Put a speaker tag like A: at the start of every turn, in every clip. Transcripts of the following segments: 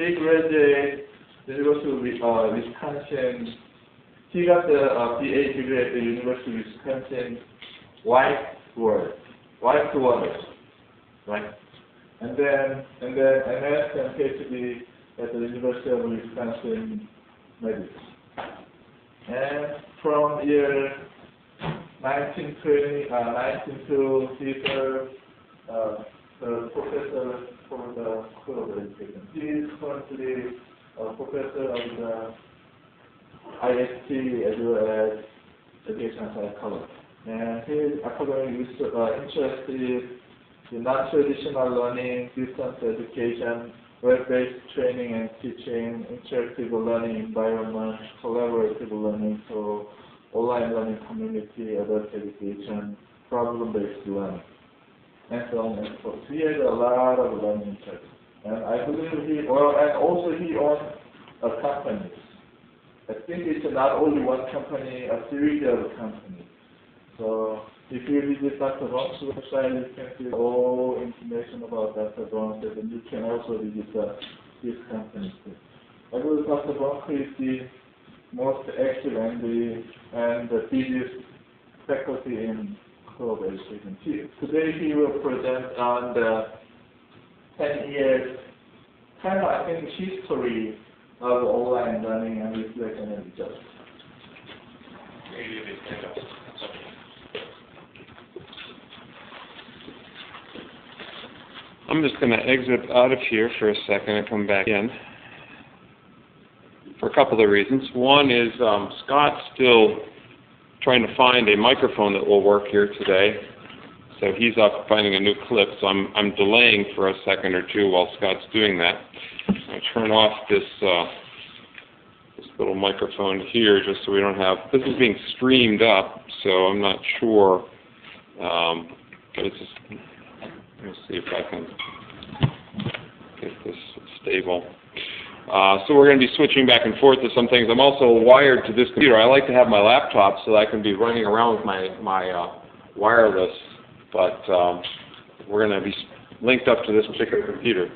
A: he graduated University of Wisconsin. He got the BA degree at the University of Wisconsin Whitewater, right? And then MS and PhD at the University of Wisconsin Medicine. And from year 1920, 1902, he served the professor for the School of Education. He is currently a professor of the IST as well as education psychology. And his academic interest is in non-traditional learning, distance education, web-based training and teaching, interactive learning environment, collaborative learning, so online learning community, adult education, problem-based learning, and so on and so forth. He has a lot of learning interest. And I believe and also he owns a company. I think it's not only one company, a series of companies. So if you visit Dr. Bonk's website, you can see all information about Dr. Bonk, and you can also visit his company too. I believe Dr. Bonk is the most active and the busiest faculty in School of Education. Today he will present on the 10 years kind of, I think, history of online learning and reflection and adjustment.
B: I'm just going to exit out of here for a second and come back in for a couple of reasons. One is Scott's still trying to find a microphone that will work here today, so he's off finding a new clip, so I'm delaying for a second or two while Scott's doing that. I turn off this little microphone here just so we don't have, this is being streamed up, so I'm not sure, but it's just, let me see if I can get this stable. So we're going to be switching back and forth to some things. I'm also wired to this computer. I like to have my laptop so that I can be running around with my wireless, but we're going to be linked up to this particular computer.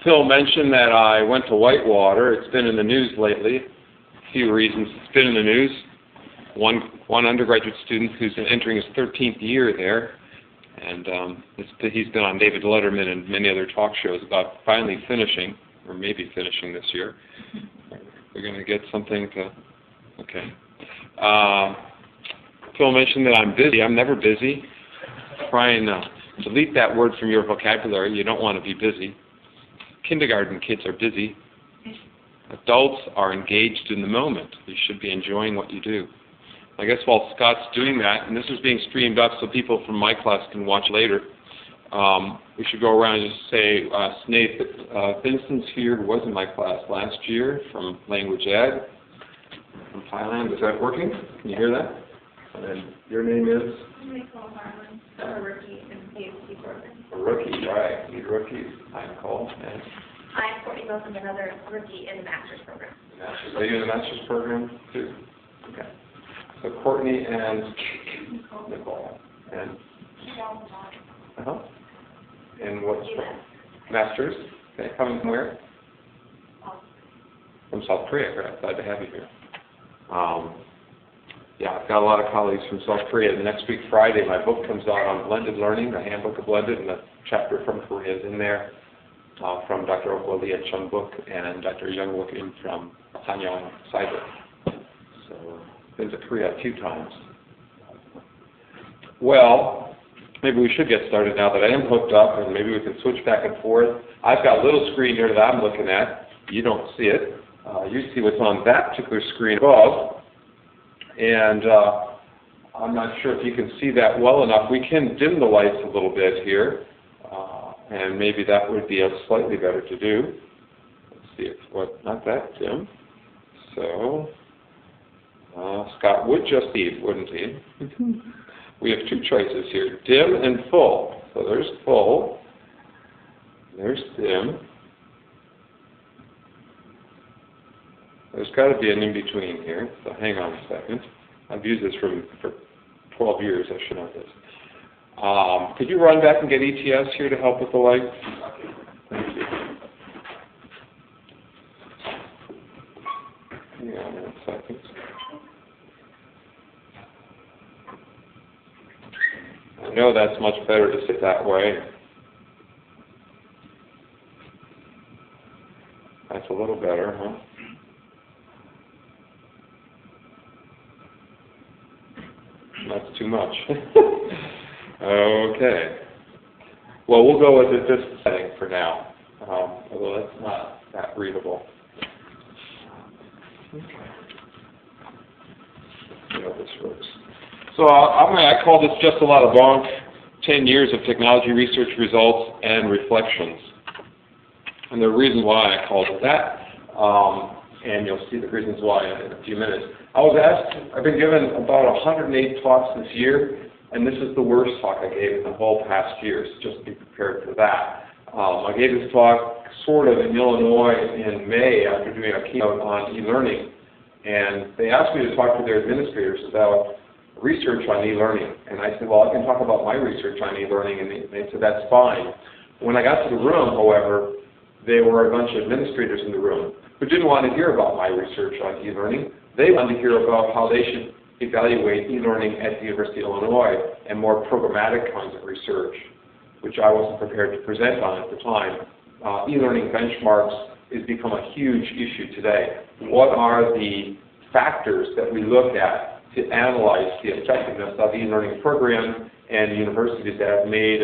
B: Phil mentioned that I went to Whitewater. It's been in the news lately. A few reasons it's been in the news. One undergraduate student who's entering his 13th year there, and he's been on David Letterman and many other talk shows about finally finishing, or maybe finishing this year. We're going to get something to, okay. Phil mentioned that I'm busy. I'm never busy. Try and delete that word from your vocabulary. You don't want to be busy. Kindergarten kids are busy. Adults are engaged in the moment. You should be enjoying what you do. I guess while Scott's doing that, and this is being streamed up so people from my class can watch later, we should go around and just say, Snape, Vincent's here, who was in my class last year from Language Ed from Thailand. Is that working? Can you hear that? And then your name is?
C: Nicole Harlan. I'm a rookie in the PhD program.
B: A rookie, right. Need rookies. I'm Nicole. And
C: I'm Courtney Wilson, another rookie in the master's program.
B: Masters. Are you in the master's program too? Okay. So Courtney and Nicole. And and what's masters? Okay, coming from where? From South Korea. Great. Glad to have you here. Yeah, I've got a lot of colleagues from South Korea. The next week, Friday, my book comes out on blended learning, the handbook of blended, and the chapter from Korea is in there, from Dr. Okwa Lee at Chungbuk and Dr. Youngwook in from Hanyang Cyber. So, been to Korea a few times. Well, maybe we should get started now that I am hooked up, and maybe we can switch back and forth. I've got a little screen here that I'm looking at. You don't see it. You see what's on that particular screen above. And I'm not sure if you can see that well enough. We can dim the lights a little bit here, and maybe that would be slightly better to do. Let's see if not that dim. So Scott would just leave, wouldn't he? We have two choices here: dim and full. So there's full. There's dim. There's got to be an in-between here, so hang on a second. I've used this for 12 years. I should know this. Could you run back and get ETS here to help with the light? Thank you. Hang on 1 second. I know that's much better to sit that way. That's a little better, huh? That's too much. Okay. Well, we'll go with this setting for now, although that's not that readable. Okay. See how this works. So I call this just a lot of bonk, 10 years of technology research results and reflections. And the reason why I called it that, and you'll see the reasons why in a few minutes. I was asked, I've been given about 108 talks this year, and this is the worst talk I gave in the whole past year, so just be prepared for that. I gave this talk sort of in Illinois in May after doing a keynote on e-learning, and they asked me to talk to their administrators about research on e-learning. And I said, well, I can talk about my research on e-learning, and they said, that's fine. When I got to the room, however, there were a bunch of administrators in the room who didn't want to hear about my research on e-learning. They wanted to hear about how they should evaluate e-learning at the University of Illinois and more programmatic kinds of research, which I wasn't prepared to present on at the time. E-learning benchmarks has become a huge issue today. What are the factors that we look at to analyze the effectiveness of e-learning programs and universities that have made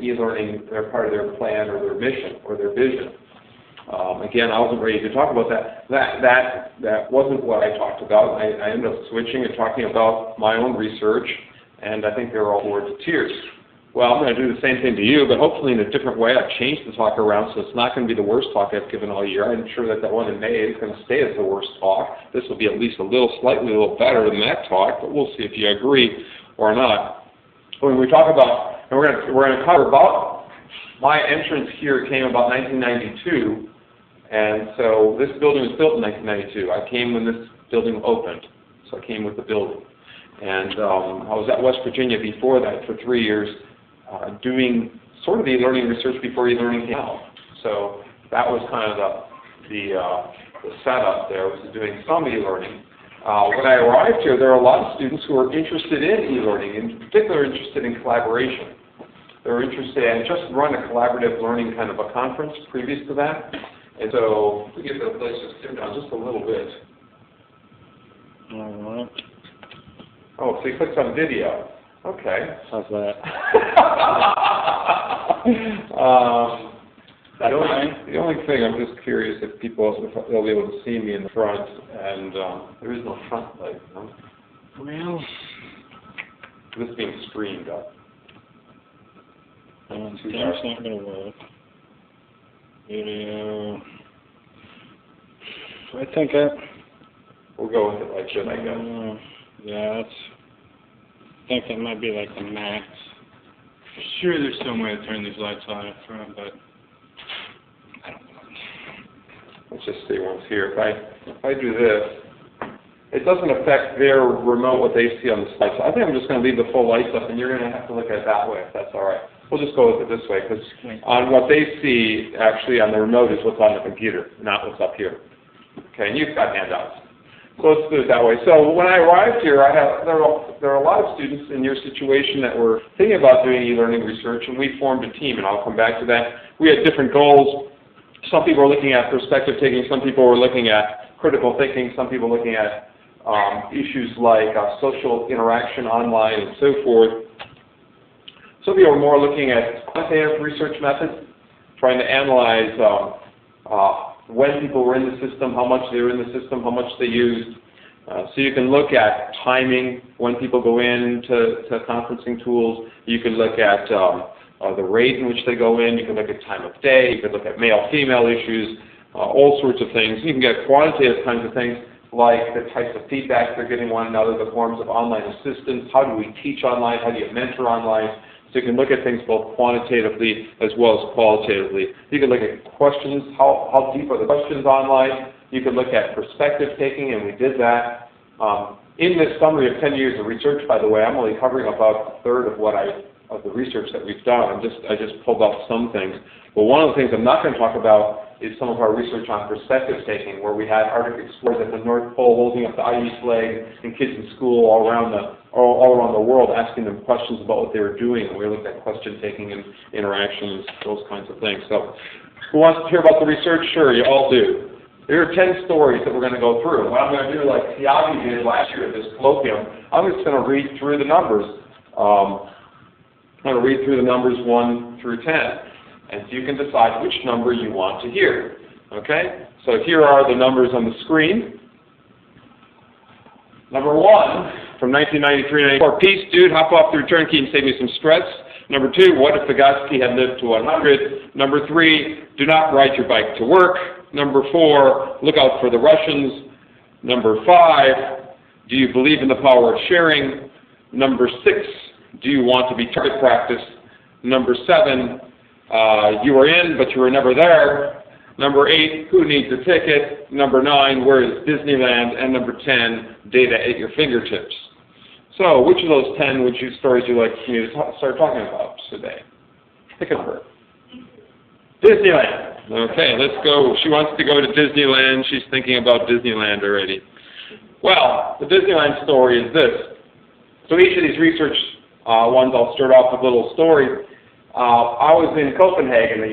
B: e-learning their part of their plan or their mission or their vision? Again, I wasn't ready to talk about that. That wasn't what I talked about. I ended up switching and talking about my own research, and I think they were all bored to tears. Well, I'm going to do the same thing to you, but hopefully in a different way. I've changed the talk around, so it's not going to be the worst talk I've given all year. I'm sure that one in May is going to stay as the worst talk. This will be at least slightly a little better than that talk, but we'll see if you agree or not. When we talk about, and we're going to cover about, my entrance here came about 1992, and so this building was built in 1992. I came when this building opened, so I came with the building. And I was at West Virginia before that for 3 years, doing sort of the e-learning research before e-learning came out. So that was kind of the setup there, was doing some e-learning. When I arrived here, there are a lot of students who are interested in e-learning, in particular interested in collaboration. They're interested, and just run a collaborative learning kind of a conference previous to that. And so we get the place to sit down just a little bit.
D: All right.
B: Oh, so you clicked on video. Okay.
D: How's that?
B: The only thing, I'm just curious if they'll be able to see me in the front, and there is no front light, no?
D: Well,
B: This is being streamed up.
D: that's not going to work. Video. I think
B: We'll go with it like this, I guess.
D: yeah, I think that might be like the max. Sure, there's some way to turn these lights on up front, but I don't know.
B: Let's just see once here. If I do this, it doesn't affect their remote, what they see on the slides. So I think I'm just going to leave the full lights up, and you're going to have to look at it that way, if that's all right. We'll just go with it this way, because on what they see, actually, on the remote is what's on the computer, not what's up here. Okay, and you've got handouts. So let's do it that way. So when I arrived here, there are a lot of students in your situation that were thinking about doing e-learning research, and we formed a team, and I'll come back to that. We had different goals. Some people were looking at perspective taking, some people were looking at critical thinking, some people looking at issues like social interaction online and so forth. Some people are more looking at quantitative research methods, trying to analyze when people were in the system, how much they were in the system, how much they used. So you can look at timing when people go into conferencing tools. You can look at the rate in which they go in. You can look at time of day. You can look at male-female issues, all sorts of things. You can get quantitative kinds of things like the types of feedback they're getting one another, the forms of online assistance, how do we teach online, how do you mentor online. So you can look at things both quantitatively as well as qualitatively. You can look at questions, how deep are the questions online. You can look at perspective taking, and we did that. In this summary of 10 years of research, by the way, I'm only covering about a third of the research that we've done. I just pulled up some things. But one of the things I'm not going to talk about is some of our research on perspective taking, where we had Arctic explorers at the North Pole holding up the ice flag and kids in school all around the world asking them questions about what they were doing. And we looked at question taking and interactions, those kinds of things. So who wants to hear about the research? Sure, you all do. There are 10 stories that we're going to go through. What I'm going to do, like Tiagi did last year at this colloquium, I'm just going to read through the numbers. I'm going to read through the numbers 1 through 10. And so you can decide which number you want to hear. Okay? So here are the numbers on the screen. Number 1, from 1993-94, peace, dude, hop off the return key and save me some stress. Number 2, what if Vygotsky had lived to 100? Number 3, do not ride your bike to work. Number 4, look out for the Russians. Number 5, do you believe in the power of sharing? Number 6, do you want to be target practice? Number 7, you were in, but you were never there. Number 8, who needs a ticket? Number 9, where is Disneyland? And number 10, data at your fingertips. So, which of those 10 stories would you like me to start talking about today? Pick a number. Disneyland. Okay, let's go. She wants to go to Disneyland. She's thinking about Disneyland already. Well, the Disneyland story is this. So each of these research ones, I'll start off with a little story. I was in Copenhagen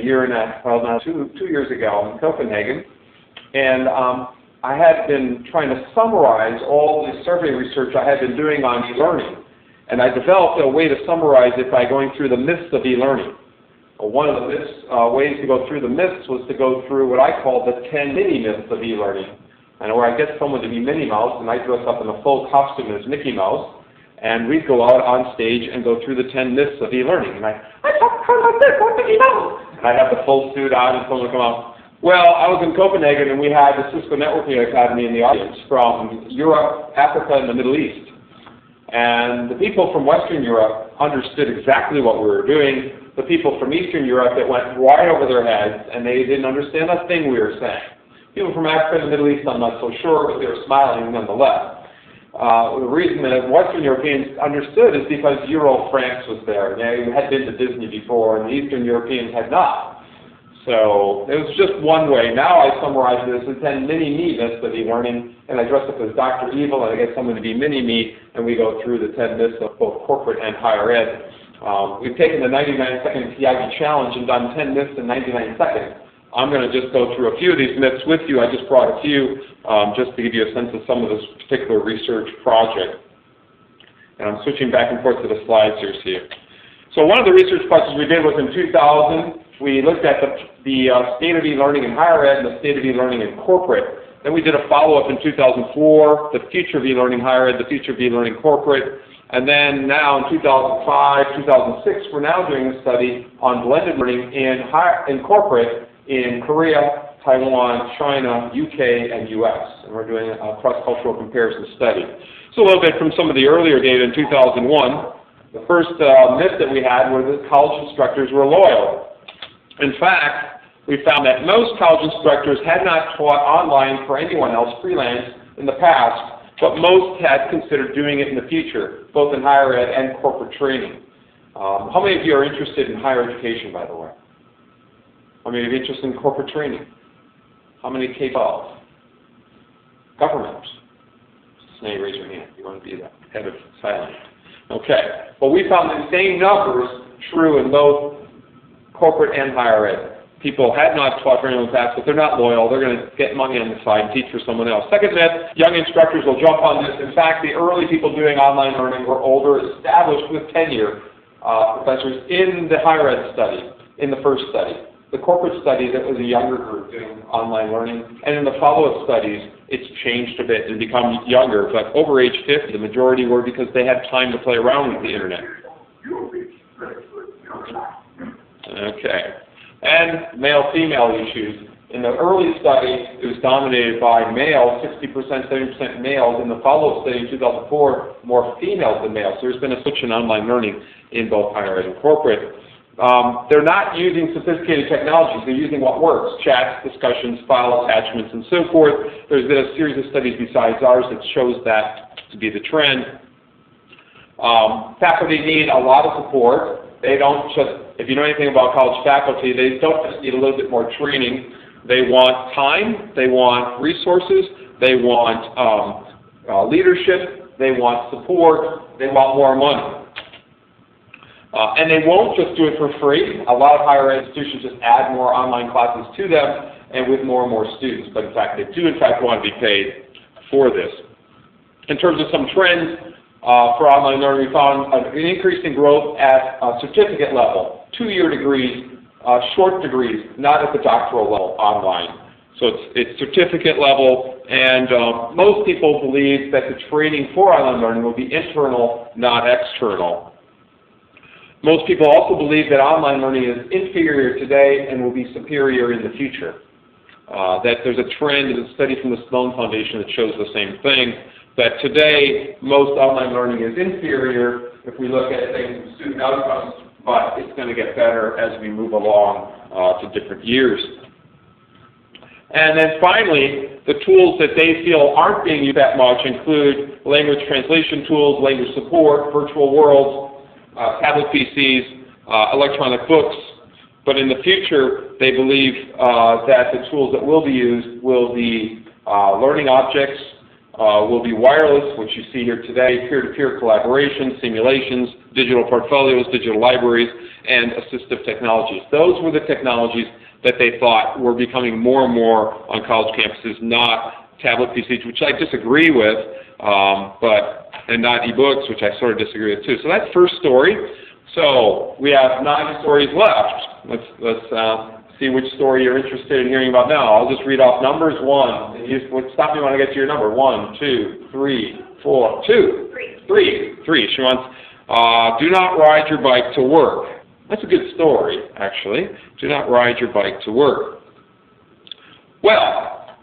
B: two years ago in Copenhagen, and I had been trying to summarize all the survey research I had been doing on e-learning. And I developed a way to summarize it by going through the myths of e-learning. One of the ways to go through the myths was to go through what I call the 10 mini-myths of e-learning. And where I get someone to be Minnie Mouse, and I dress up in a full costume as Mickey Mouse, and we'd go out on stage and go through the 10 myths of e-learning. And I talk like this, I'm Mickey Mouse. And I'd have the full suit on, and someone would come out. Well, I was in Copenhagen, and we had the Cisco Networking Academy in the audience from Europe, Africa, and the Middle East. And the people from Western Europe understood exactly what we were doing. The people from Eastern Europe, it went right over their heads, and they didn't understand a thing we were saying. People from Africa and the Middle East, I'm not so sure, but they were smiling nonetheless. The reason that Western Europeans understood is because Euro France was there. They had been to Disney before, and the Eastern Europeans had not. So it was just one way. Now I summarize this as 10 mini-me myths of e-learning, and I dress up as Dr. Evil, and I get someone to be mini-me, and we go through the 10 myths of both corporate and higher ed. We've taken the 99-second Tiagi challenge and done 10 myths in 99 seconds. I'm going to just go through a few of these myths with you. I just brought a few just to give you a sense of some of this particular research project. And I'm switching back and forth to the slides here, see. So one of the research projects we did was in 2000. We looked at the state of e-learning in higher ed and the state of e-learning in corporate. Then we did a follow-up in 2004, the future of e-learning higher ed, the future of e-learning corporate. And then now in 2005, 2006, we're now doing a study on blended learning in corporate in Korea, Taiwan, China, UK, and US. And we're doing a cross-cultural comparison study. So a little bit from some of the earlier data in 2001. The first myth that we had was that college instructors were loyal. In fact, we found that most college instructors had not taught online for anyone else freelance in the past, but most had considered doing it in the future, both in higher ed and corporate training. How many of you are interested in higher education, by the way? How many of you are interested in corporate training? How many K-12? Government. Snay, raise your hand. You want to be the head of silent. Okay. Well, we found the same numbers true in both corporate and higher ed. People had not taught for anyone in the past, but they're not loyal. They're going to get money on the side and teach for someone else. Second myth, young instructors will jump on this. In fact, the early people doing online learning were older, established with tenure professors in the higher ed study, in the first study. The corporate study, that was a younger group doing online learning. And in the follow-up studies, it's changed a bit and become younger. But over age 50, the majority were because they had time to play around with the internet. Okay. And male-female issues. In the early study, it was dominated by males, 60%, 70% males. In the follow-up study in 2004, more females than males. So there's been a switch in online learning in both higher ed and corporate. They're not using sophisticated technologies. They're using what works, chats, discussions, file attachments, and so forth. There's been a series of studies besides ours that shows that to be the trend. Faculty need a lot of support. They don't just, if you know anything about college faculty, they don't just need a little bit more training. They want time, they want resources, they want leadership, they want support, they want more money. And they won't just do it for free. A lot of higher ed institutions just add more online classes to them and with more and more students. But in fact, they do in fact want to be paid for this. In terms of some trends for online learning, we found an increase in growth at certificate level, 2-year degrees, short degrees, not at the doctoral level online. So it's certificate level, and most people believe that the training for online learning will be internal, not external. Most people also believe that online learning is inferior today and will be superior in the future. That there's a trend in a study from the Sloan Foundation that shows the same thing, that today most online learning is inferior if we look at things from student outcomes, but it's going to get better as we move along to different years. And then finally, the tools that they feel aren't being used that much include language translation tools, language support, virtual worlds, tablet PCs, electronic books. But in the future, they believe that the tools that will be used will be learning objects, will be wireless, which you see here today, peer-to-peer collaboration, simulations, digital portfolios, digital libraries, and assistive technologies. Those were the technologies that they thought were becoming more and more on college campuses, not tablet PCs, which I disagree with, and not e-books, which I sort of disagree with too. So that's first story. So we have 9 stories left. Let's see which story you're interested in hearing about now. I'll just read off numbers. 1. And stop me when I get to your number. 1, 2, 3, 4, 2. 3. She wants, do not ride your bike to work. That's a good story, actually. Do not ride your bike to work. Well,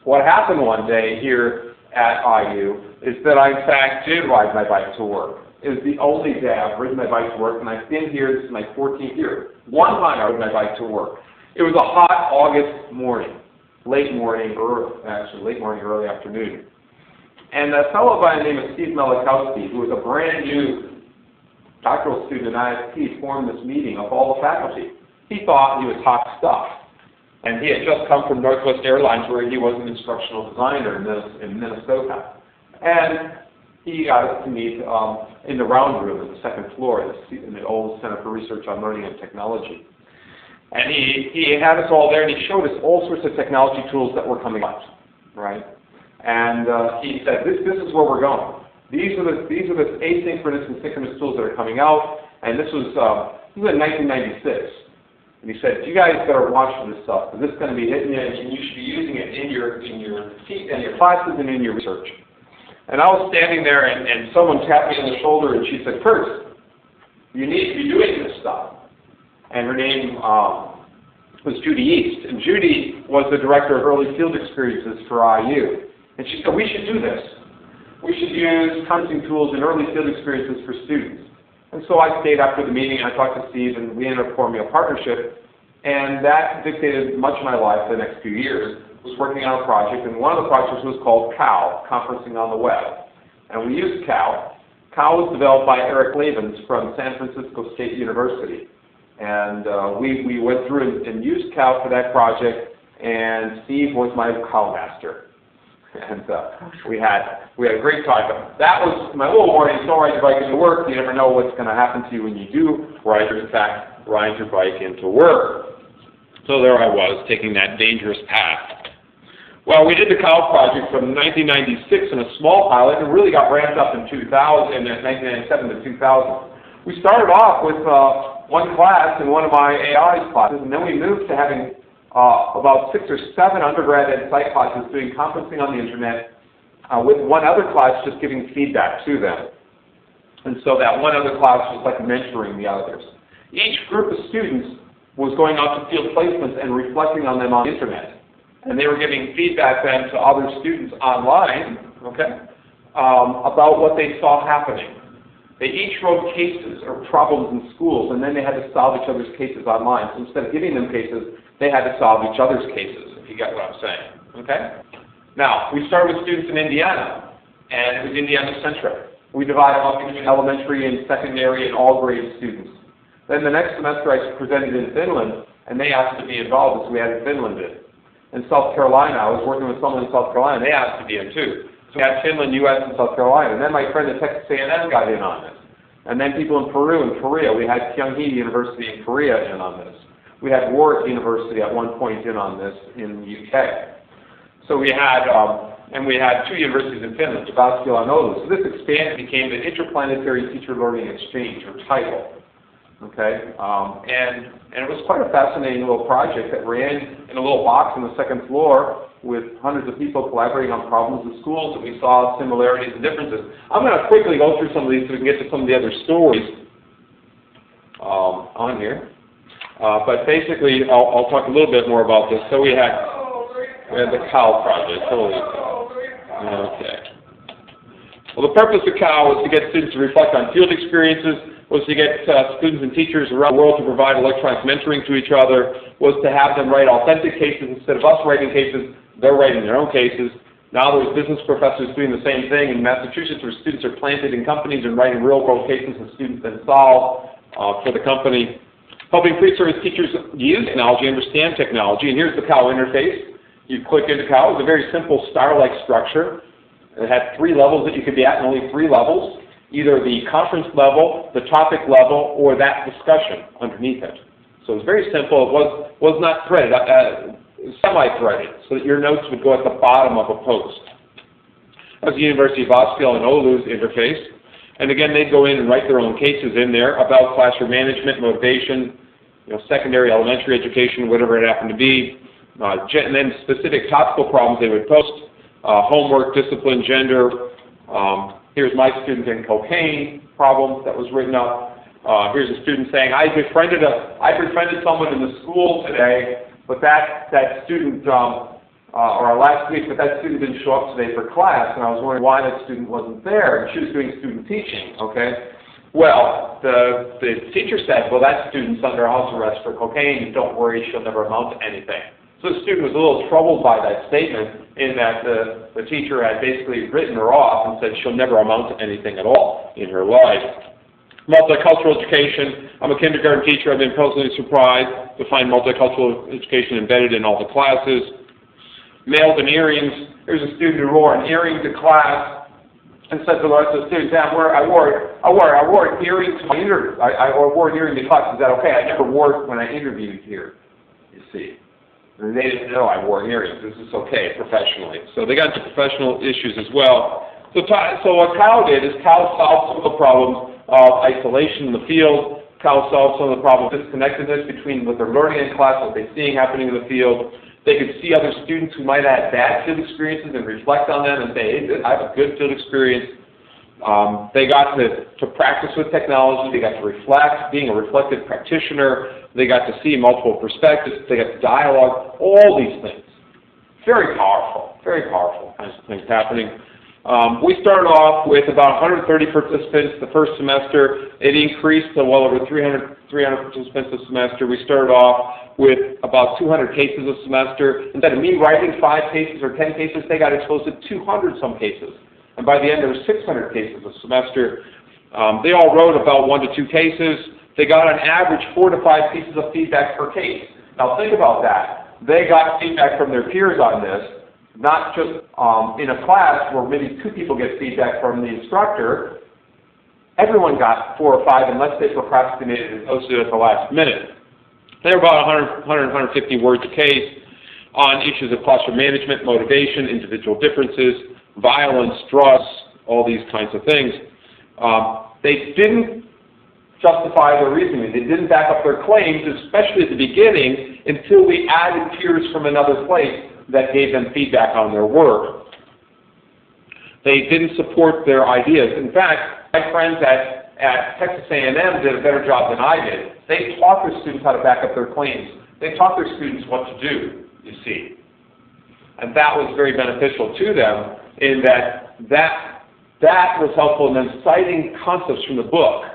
B: what happened one day here at IU is that I, in fact, did ride my bike to work. It was the only day I've ridden my bike to work, and I've been here, this is my 14th year. One time I rode my bike to work. It was a hot August morning, late morning, early afternoon. And a fellow by the name of Steve Melikowski, who was a brand new doctoral student at ISP, formed this meeting of all the faculty. He thought he was hot stuff. And he had just come from Northwest Airlines, where he was an instructional designer in Minnesota. And he got us to meet in the round room on the 2nd floor in the old Center for Research on Learning and Technology. And he had us all there, and he showed us all sorts of technology tools that were coming out, right? And he said, this is where we're going. These are the asynchronous and synchronous tools that are coming out. And this was in 1996. And he said, you guys better watch for this stuff, because this is going to be hitting you, and you should be using it in your classes and in your research. And I was standing there, and someone tapped me on the shoulder, and she said, Kurt, you need to be doing this stuff. And her name was Judy East. And Judy was the director of early field experiences for IU. And she said, we should do this. We should use conferencing tools and early field experiences for students. And so I stayed after the meeting, and I talked to Steve, and we ended up forming a partnership. And that dictated much of my life the next few years. I was working on a project, and one of the projects was called COW, Conferencing on the Web. And we used COW. COW was developed by Eric Lavens from San Francisco State University. And we went through and used COW for that project, and Steve was my COW master. And we had a great time. That was my little warning. Don't ride your bike into work. You never know what's going to happen to you when you do ride your bike into work. So there I was, taking that dangerous path. Well, we did the COW project from 1996 in a small pilot, and really got ramped up in 1997 to 2000. We started off with one class in one of my AI classes, and then we moved to having about 6 or 7 undergrad ed psych classes doing conferencing on the internet, with one other class just giving feedback to them. And so that one other class was like mentoring the others. Each group of students was going out to field placements and reflecting on them on the internet. And they were giving feedback then to other students online, okay, about what they saw happening. They each wrote cases or problems in schools, and then they had to solve each other's cases online. So instead of giving them cases, they had to solve each other's cases, if you get what I'm saying, okay? Now, we started with students in Indiana, and it was Indiana-centric. We divided up between elementary and secondary and all grade students. Then the next semester I presented in Finland, and they asked to be involved, as we had in Finland did. In South Carolina, I was working with someone in South Carolina, and they asked to be in too. So we had Finland, U.S., and South Carolina. And then my friend at Texas A&M got in on this. And then people in Peru and Korea. We had Kyunghee University in Korea in on this. We had Warwick University at one point in on this in the UK. So we had, and we had 2 universities in Finland, Jyväskylä and Oulu. So this expanded, became the Interplanetary Teacher Learning Exchange, or TITLE. Okay, and it was quite a fascinating little project that ran in a little box on the 2nd floor with hundreds of people collaborating on problems in schools, and we saw similarities and differences. I'm going to quickly go through some of these so we can get to some of the other stories on here. But basically, I'll talk a little bit more about this. So we had the COW project. Okay. Well, the purpose of COW was to get students to reflect on field experiences, was to get students and teachers around the world to provide electronic mentoring to each other, was to have them write authentic cases. Instead of us writing cases, they're writing their own cases. Now there's business professors doing the same thing in Massachusetts, where students are planted in companies and writing real-world cases that students then solve for the company. Helping pre-service teachers use technology, understand technology, and here's the COW interface. You click into COW. It's a very simple star-like structure. It had 3 levels that you could be at, and only 3 levels. Either the conference level, the topic level, or that discussion underneath it. So it was very simple. It was not threaded, semi-threaded, so that your notes would go at the bottom of a post. That was the University of Jyväskylä and Oulu's interface. And again, they'd go in and write their own cases in there about classroom management, motivation, secondary, elementary education, whatever it happened to be. And then specific topical problems they would post, homework, discipline, gender. Here's my student in cocaine problem that was written up. Here's a student saying, I befriended someone in the school today, but that student, or last week, but that student didn't show up today for class, and I was wondering why that student wasn't there, and she was doing student teaching, okay? Well, the teacher said, well, that student's under house arrest for cocaine, don't worry, she'll never amount to anything. So the student was a little troubled by that statement in that the teacher had basically written her off and said she'll never amount to anything at all in her life. Multicultural education. I'm a kindergarten teacher. I've been pleasantly surprised to find multicultural education embedded in all the classes. Males and earrings. There's a student who wore an earring to class and said to the rest of the students, I wore earrings to my interview. I wore an earring to class. Is that okay? I never wore it when I interviewed here, you see. And they didn't know I wore earrings. This is okay professionally. So they got into professional issues as well. So what COW did is COW solved some of the problems of isolation in the field. COW solved some of the problems of disconnectedness between what they're learning in class and what they're seeing happening in the field. They could see other students who might have had bad field experiences and reflect on them and say, hey, I have a good field experience. They got to practice with technology. They got to reflect, being a reflective practitioner. They got to see multiple perspectives. They got to dialogue. All these things. Very powerful kinds of things happening. We started off with about 130 participants the first semester. It increased to well over 300 participants a semester. We started off with about 200 cases a semester. Instead of me writing 5 cases or 10 cases, they got exposed to 200 some cases. And by the end, there were 600 cases a semester. They all wrote about 1 to 2 cases. They got on average 4 to 5 pieces of feedback per case. Now think about that. They got feedback from their peers on this, not just in a class where maybe 2 people get feedback from the instructor. Everyone got 4 or 5 unless they procrastinated and posted it at the last minute. They're about 100, 150 words a case on issues of classroom management, motivation, individual differences, violence, drugs, all these kinds of things. They didn't justify their reasoning. They didn't back up their claims, especially at the beginning, until we added peers from another place that gave them feedback on their work. They didn't support their ideas. In fact, my friends at Texas A&M did a better job than I did. They taught their students how to back up their claims. They taught their students what to do, you see. And that was very beneficial to them in that was helpful in them citing concepts from the book.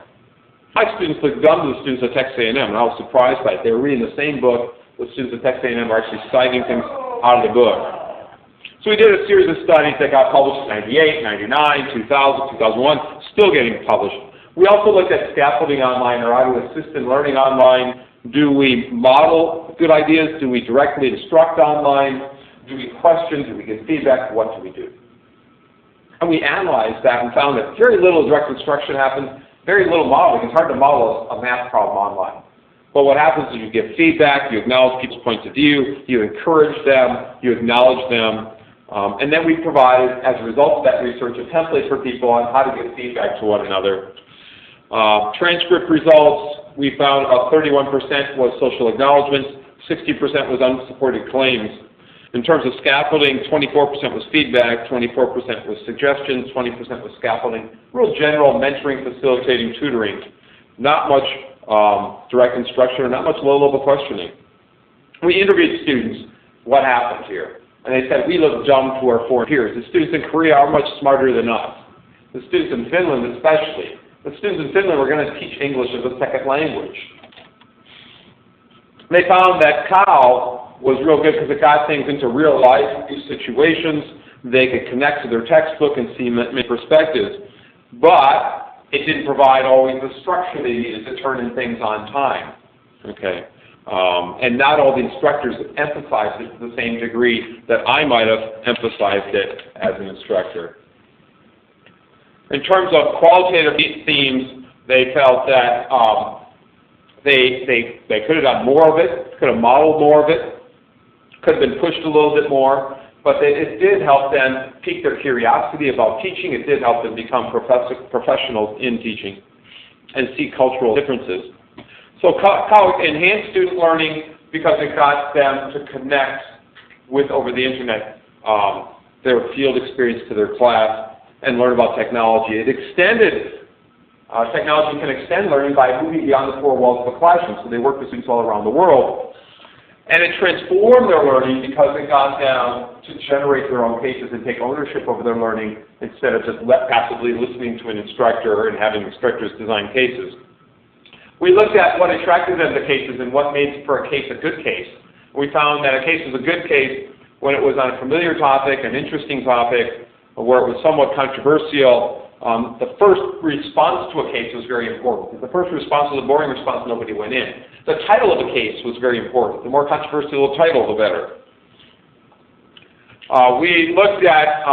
B: My students looked dumb to the students at Texas A&M, and I was surprised by it. They were reading the same book. The students at Texas A&M are actually citing things out of the book. So we did a series of studies that got published in 98, 99, 2000, 2001, still getting published. We also looked at scaffolding online, or how to assist in learning online, Do we model good ideas? Do we directly instruct online? Do we question? Do we give feedback? What do we do? And we analyzed that and found that very little direct instruction happens, very little modeling. It's hard to model a math problem online. But what happens is you give feedback, you acknowledge people's points of view, you encourage them, you acknowledge them, and then we provided, as a result of that research, a template for people on how to give feedback to one another. Transcript results, we found 31% was social acknowledgments, 60% was unsupported claims. In terms of scaffolding, 24% was feedback, 24% was suggestions, 20% was scaffolding. Real general mentoring, facilitating, tutoring. Not much direct instruction, or not much low-level questioning. We interviewed students, what happened here? And they said, we look dumb to our foreign peers. The students in Korea are much smarter than us. The students in Finland especially. The students in Finland were going to teach English as a second language. They found that Cow was real good because it got things into real life situations. They could connect to their textbook and see many perspectives. But it didn't provide always the structure they needed to turn in things on time. Okay. And not all the instructors emphasized it to the same degree that I might have emphasized it as an instructor. In terms of qualitative themes, they felt that they could have done more of it, could have modeled more of it, could have been pushed a little bit more, but it did help them pique their curiosity about teaching. It did help them become professionals in teaching and see cultural differences. So Cow enhanced student learning because it got them to connect with, over the internet, their field experience to their class and learn about technology. It extended, technology can extend learning by moving beyond the four walls of a classroom, so they work with students all around the world. And it transformed their learning because it got them to generate their own cases and take ownership over their learning instead of just passively listening to an instructor and having instructors design cases. We looked at what attracted them to cases and what made for a case a good case. We found that a case was a good case when it was on a familiar topic, an interesting topic, where it was somewhat controversial. The first response to a case was very important. If the first response was a boring response, nobody went in. The title of the case was very important. The more controversial the title, the better. We looked at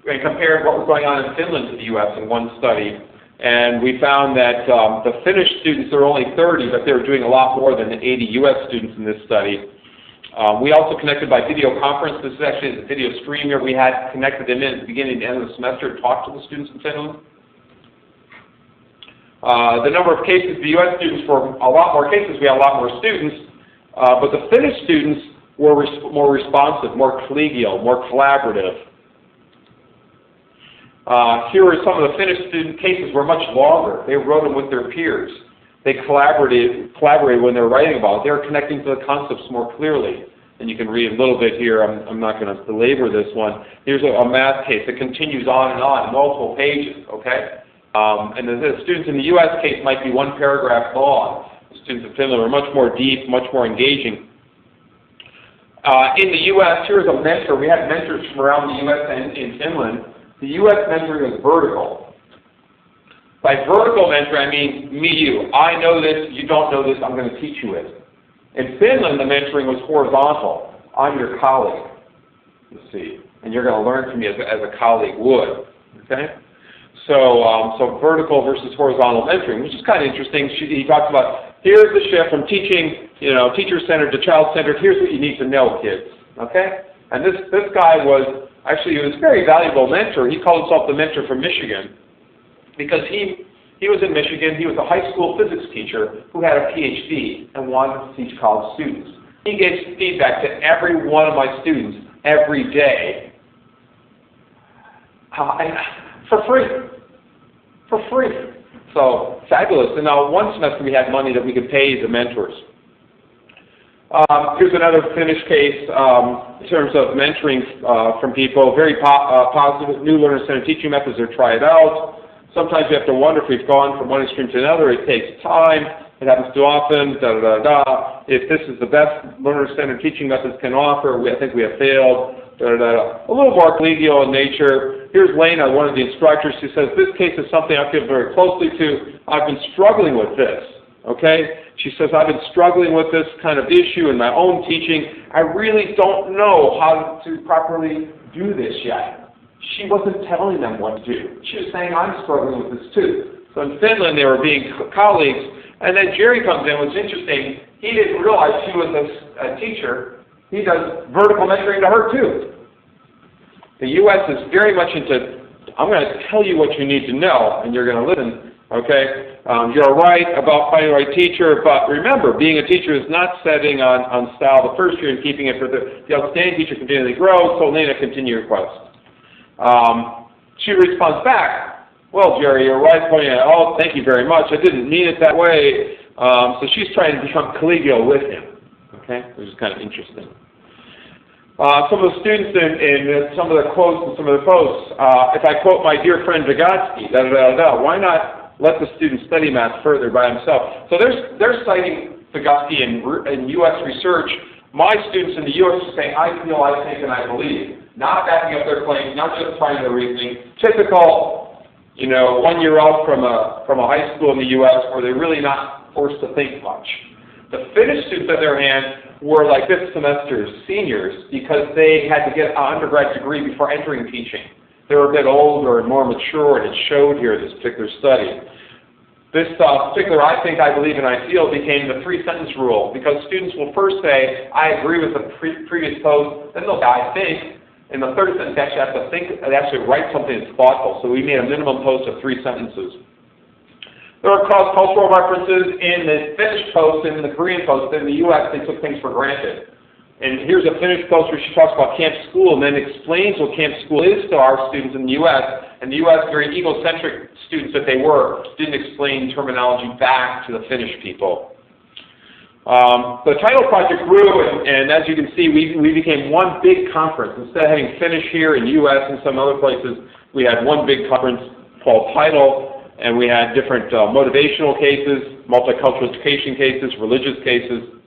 B: and compared what was going on in Finland to the U.S. in one study, and we found that the Finnish students are only 30, but they were doing a lot more than the 80 U.S. students in this study. We also connected by video conference. This is actually the video stream here. We had connected them in at the beginning and end of the semester to talk to the students in Finland. The number of cases, the U.S. students were a lot more cases. We had a lot more students. But the Finnish students were more responsive, more collegial, more collaborative. Here are some of the Finnish student cases were much longer. They wrote them with their peers. They collaborated when they were writing about it. They were connecting to the concepts more clearly. And you can read a little bit here. I'm not going to belabor this one. Here's a math case that continues on, multiple pages, okay? And the students in the U.S. case might be one paragraph long. The students in Finland are much more deep, much more engaging. In the U.S., here's a mentor. We had mentors from around the U.S. and in Finland. The U.S. mentoring is vertical. By vertical mentor, I mean me, you. I know this, you don't know this, I'm going to teach you it. In Finland, the mentoring was horizontal. I'm your colleague, you see, and you're going to learn from me as a colleague would. Okay? So vertical versus horizontal mentoring, which is kind of interesting. He talks about, here's the shift from teaching, teacher-centered to child-centered. Here's what you need to know, kids. Okay? And this guy was, actually, he was a very valuable mentor. He called himself the mentor from Michigan, because he was in Michigan. He was a high school physics teacher who had a PhD and wanted to teach college students. He gave feedback to every one of my students every day for free. For free. So fabulous. And now one semester we had money that we could pay the mentors. Here's another Finnish case in terms of mentoring from people. Very positive. New learner-centered teaching methods are tried out. Sometimes you have to wonder if we've gone from one extreme to another. It takes time. It happens too often. If this is the best learner-centered teaching methods can offer, I think we have failed. A little more collegial in nature. Here's Lena, one of the instructors, who says, this case is something I feel very closely to. I've been struggling with this. Okay? She says, I've been struggling with this kind of issue in my own teaching. I really don't know how to properly do this yet. She wasn't telling them what to do. She was saying, I'm struggling with this too. So in Finland, they were being colleagues. And then Jerry comes in. What's interesting, he didn't realize she was a teacher. He does vertical mentoring to her too. The U.S. is very much into, I'm going to tell you what you need to know, and you're going to listen. Okay? You're right about finding the right teacher, but remember, being a teacher is not setting on style the first year and keeping it for the outstanding teacher continually grows, so Lena, continue your quest. She responds back, well, Jerry, you're right, pointing out, oh, thank you very much. I didn't mean it that way. So she's trying to become collegial with him, okay, which is kind of interesting. Some of the students in some of the quotes and some of the posts, if I quote my dear friend Vygotsky, why not let the student study math further by himself? So they're citing Vygotsky in U.S. research. My students in the U.S. are saying, I feel, I think, and I believe. Not backing up their claims, not just trying their reasoning. Typical, 1-year-old from a high school in the U.S. where they're really not forced to think much. The Finnish students, on their hand, were like this semester's seniors because they had to get an undergrad degree before entering teaching. They were a bit older and more mature, and it showed here, this particular study. This particular I think, I believe, and I feel became the 3-sentence rule, because students will first say, I agree with the previous post, then they'll say, I think. In the third sentence, they actually have to think and actually write something that's thoughtful. So we made a minimum post of 3 sentences. There are cross-cultural references in the Finnish post and in the Korean post. In the U.S., they took things for granted. And here's a Finnish post where she talks about camp school and then explains what camp school is to our students in the U.S. And the U.S., very egocentric students that they were, didn't explain terminology back to the Finnish people. The title project grew, and as you can see, we became one big conference. Instead of having Finnish here in the U.S. and some other places, we had one big conference called Title, and we had different motivational cases, multicultural education cases, religious cases.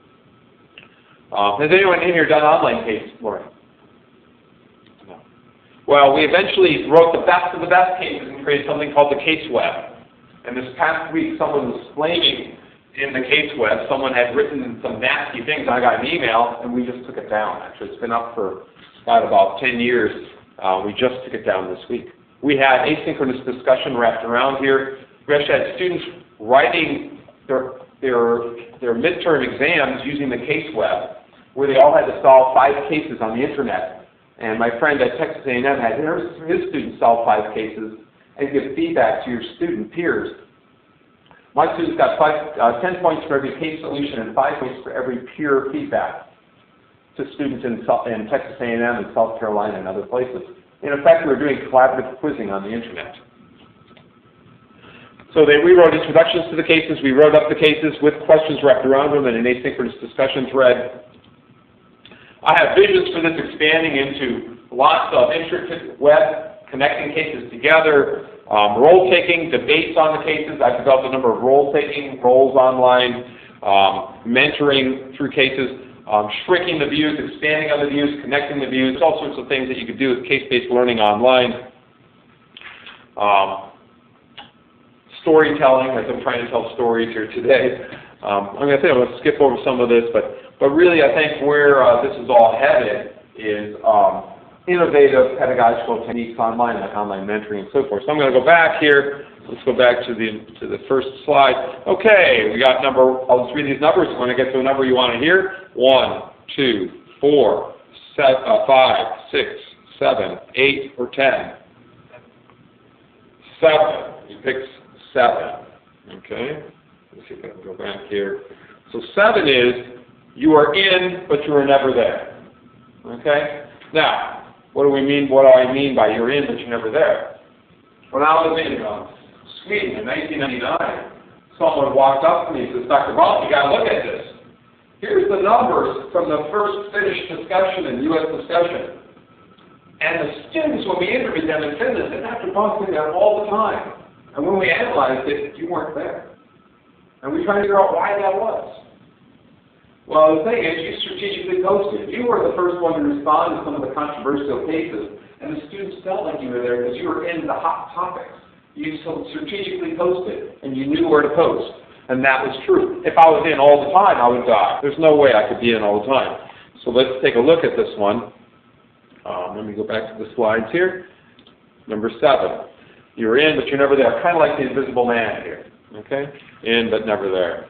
B: Has anyone in here done online cases for it? No. Well, we eventually wrote the best of the best cases and created something called the Case Web. And this past week, someone was flaming in the Case Web. Someone had written some nasty things, and I got an email, and we just took it down. Actually, it's been up for about 10 years. We just took it down this week. We had asynchronous discussion wrapped around here. We actually had students writing their midterm exams using the Case Web, where they all had to solve 5 cases on the internet. And my friend at Texas A&M had his students solve 5 cases and give feedback to your student peers. My students got 10 points for every case solution and 5 points for every peer feedback to students in Texas A&M and South Carolina and other places. In effect, we were doing collaborative quizzing on the internet. So we wrote introductions to the cases. We wrote up the cases with questions wrapped around them in an asynchronous discussion thread. I have visions for this expanding into lots of intricate web connecting cases together, role-taking, debates on the cases. I've developed a number of role-taking, roles online, mentoring through cases, shrinking the views, expanding on the views, connecting the views, all sorts of things that you could do with case-based learning online. Storytelling, like I'm trying to tell stories here today. I'm going to say I'm going to skip over some of this, but really I think where this is all headed is innovative pedagogical techniques online, like online mentoring and so forth. So I'm going to go back here. Let's go back to the first slide. Okay, we got I'll just read these numbers. When I get to a number you want to hear, 1, 2, 4, 5, 6, 7, 8, or 10. 7. You pick 7. Okay. Let's see if I can go back here. So 7 is you are in, but you are never there. Okay. Now, what do I mean by you're in, but you're never there? When I was in Sweden in 1999, someone walked up to me and says, Dr. Bonk, you got to look at this. Here's the numbers from the first Finnish discussion and U.S. discussion. And the students, when we interviewed them in Finland, said, Dr. Bonk, we do that all the time. And when we analyzed it, you weren't there. And we tried to figure out why that was. Well, the thing is, you strategically posted. You were the first one to respond to some of the controversial cases, and the students felt like you were there because you were in the hot topics. You strategically posted, and you knew where to post. And that was true. If I was in all the time, I would die. There's no way I could be in all the time. So let's take a look at this one. Let me go back to the slides here. Number 7. You're in, but you're never there. Kind of like the invisible man here. Okay? In, but never there.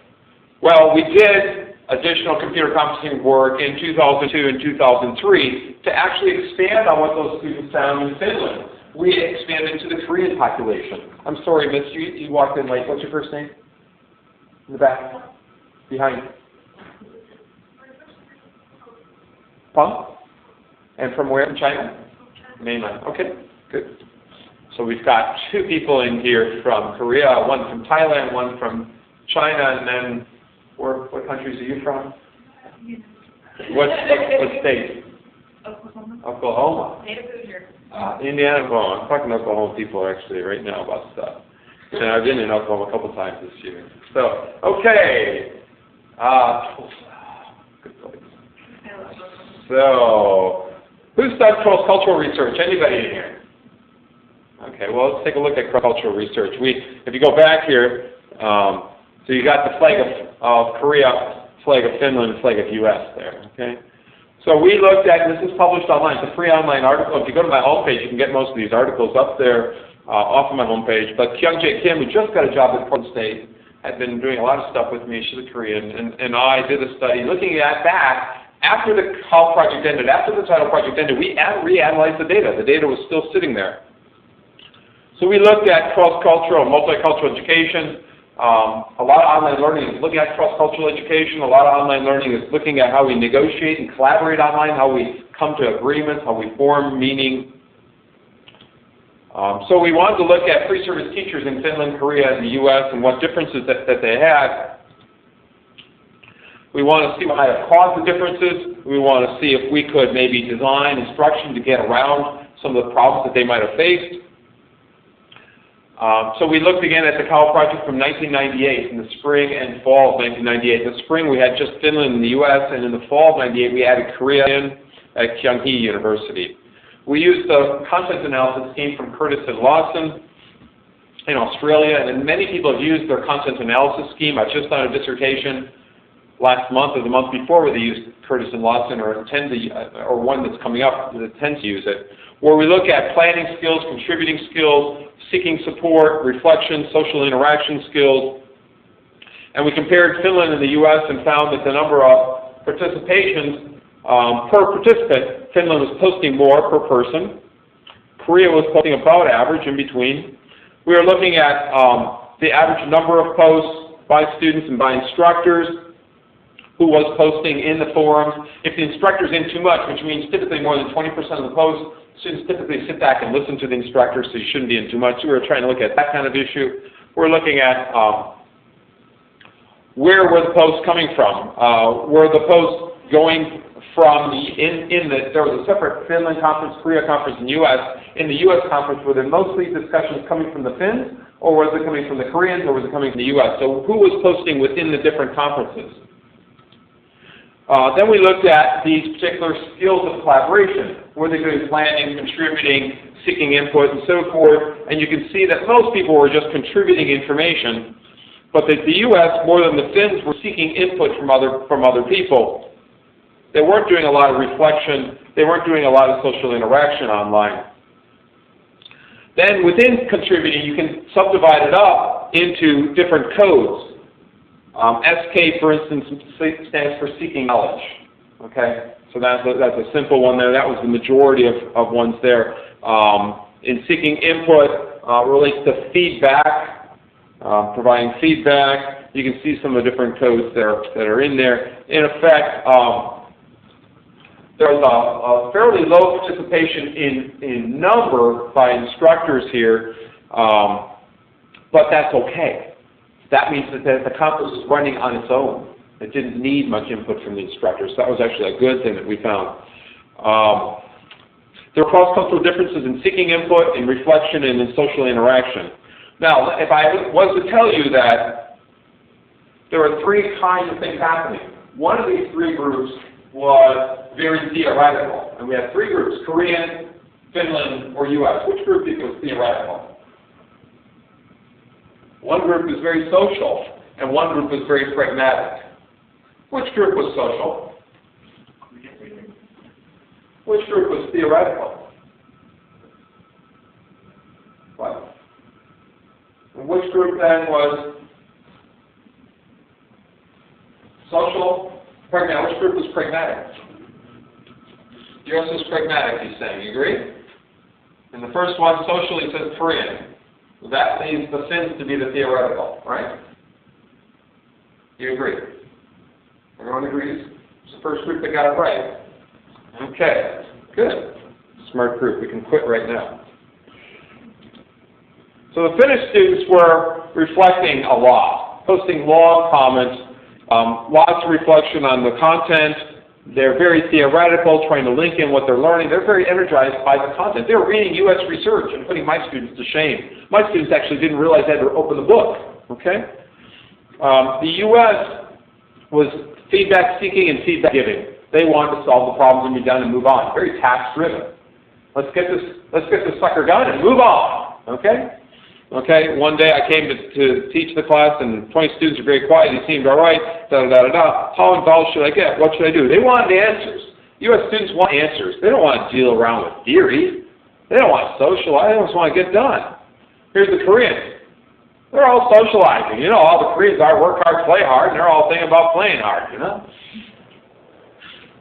B: Well, we did additional computer conferencing work in 2002 and 2003 to actually expand on what those students found in Finland. We expanded to the Korean population. I'm sorry, miss, you walked in late. What's your first name? In the back? Behind? Bonk? And from where in China? Mainland. Okay, good. So we've got 2 people in here from Korea, one from Thailand, one from China, and then what countries are you from? What state?
C: Oklahoma.
B: Oklahoma.
C: Native Hoosier.
B: Indiana. Well, I'm talking to Oklahoma people actually right now about stuff. And I've been in Oklahoma a couple times this year. So, okay. Good place. So, who's done cross-cultural research? Anybody in here? Okay, well, let's take a look at cross-cultural research. If you go back here, so you got the flag of Korea, flag of Finland, flag of U.S. there, okay? So we looked at, and this is published online, it's a free online article. If you go to my homepage, you can get most of these articles up there off of my homepage. But Kyung-Jae Kim, who just got a job at Portland State, had been doing a lot of stuff with me. She's a Korean, and I did a study looking at that. After the CAL project ended, after the title project ended, we reanalyzed the data. The data was still sitting there. So we looked at cross-cultural and multicultural education. A lot of online learning is looking at cross-cultural education. A lot of online learning is looking at how we negotiate and collaborate online, how we come to agreements, how we form meaning. So we wanted to look at free service teachers in Finland, Korea, and the U.S. and what differences that they had. We want to see what might have caused the differences. We want to see if we could maybe design instruction to get around some of the problems that they might have faced. So we looked again at the CAL project from 1998, in the spring and fall of 1998. In the spring we had just Finland and the U.S., and in the fall of 98 we added Korea in at Kyung-Hee University. We used the content analysis scheme from Curtis and Lawson in Australia, and many people have used their content analysis scheme. I've just done a dissertation last month or the month before where they used Curtis and Lawson, or one that's coming up that tends to use it, where we look at planning skills, contributing skills, seeking support, reflection, social interaction skills. And we compared Finland and the U.S. and found that the number of participations per participant, Finland was posting more per person. Korea was posting about average in between. We are looking at the average number of posts by students and by instructors, who was posting in the forums. If the instructor's in too much, which means typically more than 20% of the posts, students typically sit back and listen to the instructor, so you shouldn't be in too much. So we're trying to look at that kind of issue. We're looking at where were the posts coming from? Were the posts going from there was a separate Finland conference, Korea conference, and U.S. In the U.S. conference, were there mostly discussions coming from the Finns, or was it coming from the Koreans, or was it coming from the U.S.? So who was posting within the different conferences? Then we looked at these particular skills of collaboration. Were they doing planning, contributing, seeking input, and so forth? And you can see that most people were just contributing information, but that the U.S., more than the Finns, were seeking input from other people. They weren't doing a lot of reflection. They weren't doing a lot of social interaction online. Then within contributing, you can subdivide it up into different codes. SK, for instance, stands for seeking knowledge. Okay, so that's a simple one there. That was the majority of ones there. In seeking input, relates to feedback, providing feedback. You can see some of the different codes there that are in there. In effect, there's a fairly low participation in number by instructors here, but that's okay. That means that the conference was running on its own. It didn't need much input from the instructors. So that was actually a good thing that we found. There are cross-cultural differences in seeking input, in reflection, and in social interaction. Now, if I was to tell you that there are 3 kinds of things happening, one of these 3 groups was very theoretical. And we have 3 groups, Korean, Finland, or U.S. Which group do you think was theoretical? One group is very social, and one group was very pragmatic. Which group was social? Which group was theoretical? What? And which group then was social? Pragmatic. Which group was pragmatic? Yours was pragmatic, he's saying. You agree? And the first one, social, he says Korean. That leaves the Finns to be the theoretical, right? You agree? Everyone agrees? It's the first group that got it right. Okay, good. Smart group. We can quit right now. So the Finnish students were reflecting a lot, posting long comments, lots of reflection on the content. They're very theoretical, trying to link in what they're learning. They're very energized by the content. They're reading U.S. research and putting my students to shame. My students actually didn't realize they had to open the book. Okay? The U.S. was feedback seeking and feedback giving. They wanted to solve the problems and be done and move on. Very task driven. Let's get this sucker done and move on. Okay? Okay, one day I came to teach the class and 20 students were very quiet. They seemed all right, da-da-da-da-da. How involved should I get? What should I do? They wanted answers. U.S. students want answers. They don't want to deal around with theory. They don't want to socialize. They just want to get done. Here's the Koreans. They're all socializing. You know, all the Koreans are work hard, play hard, and they're all thinking about playing hard, you know?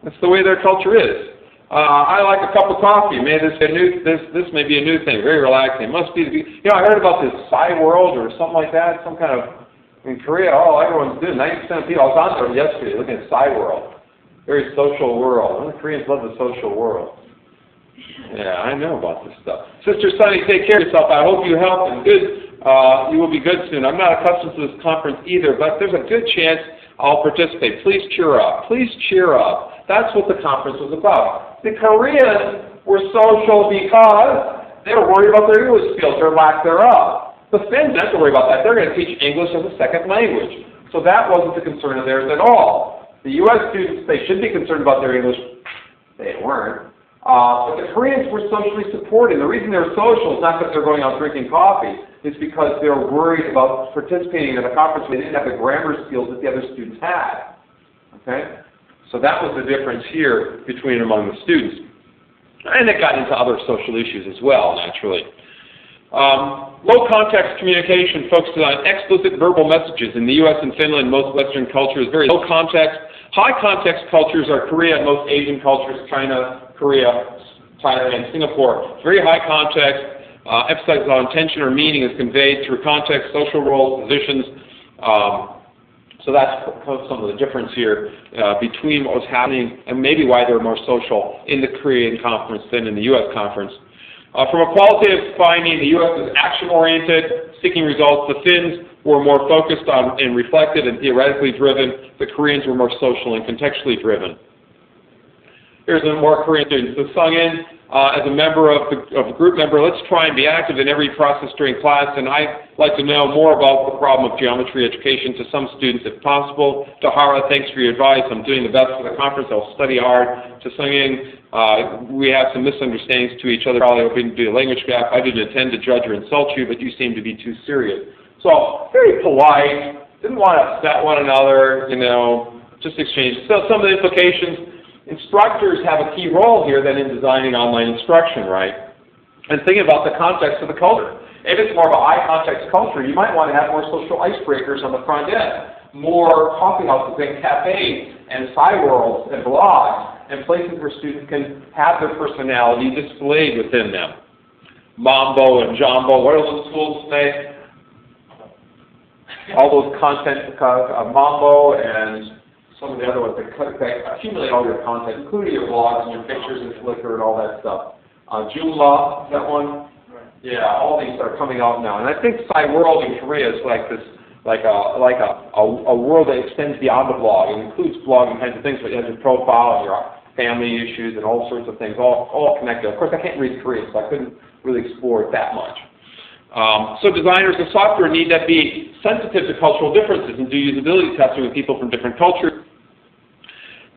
B: That's the way their culture is. I like a cup of coffee. Maybe this may be a new thing. Very relaxing. It must be. You know, I heard about this Psy World or something like that. Some kind of in Korea. Oh, everyone's doing. 90% of people. I was on there yesterday looking at Psy World. Very social world. The Koreans love the social world. Yeah, I know about this stuff. Sister Sunny, take care of yourself. I hope you help and good. You will be good soon. I'm not accustomed to this conference either, but there's a good chance I'll participate. Please cheer up. Please cheer up. That's what the conference was about. The Koreans were social because they were worried about their English skills or lack thereof. The Finns didn't have to worry about that. They're going to teach English as a second language. So that wasn't the concern of theirs at all. The U.S. students, they should be concerned about their English. They weren't. But the Koreans were socially supported. The reason they're social is not because they're going out drinking coffee. It's because they're worried about participating in a conference where they didn't have the grammar skills that the other students had. Okay? So that was the difference here between among the students. And it got into other social issues as well, naturally. Low context communication focuses on explicit verbal messages. In the U.S. and Finland, most Western cultures, very low context. High context cultures are Korea and most Asian cultures, China, Korea, Thailand, Singapore. Very high context. Emphasis on intention or meaning is conveyed through context, social roles, positions. So that's some of the difference here between what was happening and maybe why they're more social in the Korean conference than in the U.S. conference. From a qualitative finding, the U.S. was action-oriented, seeking results. The Finns were more focused on and reflective and theoretically driven. The Koreans were more social and contextually driven. Here's some more Korean students. So sung in as a member of the group member, let's try and be active in every process during class, and I'd like to know more about the problem of geometry education to some students if possible. Tahara, thanks for your advice. I'm doing the best for the conference. I'll study hard. To sung in, we have some misunderstandings to each other, probably hoping to do a language gap. I didn't intend to judge or insult you, but you seem to be too serious. So, very polite, didn't want to upset one another, you know, just exchange. So some of the implications. Instructors have a key role here then in designing online instruction, right? And thinking about the context of the culture. If it's more of a high context culture, you might want to have more social icebreakers on the front end, more coffee houses and cafes and sci worlds and blogs and places where students can have their personality displayed within them. Mambo and Jumbo, what are those schools say? All those content, Mambo and some of the other ones that accumulate all your content, including your blogs and your pictures and Flickr and all that stuff. Joomla, that one? Yeah, all these are coming out now. And I think Sci World in Korea is like this, like a world that extends beyond the blog. It includes blogging kinds of things, but you have your profile and your family issues and all sorts of things, all connected. Of course, I can't read Korean, so I couldn't really explore it that much. So designers of software need to be sensitive to cultural differences and do usability testing with people from different cultures.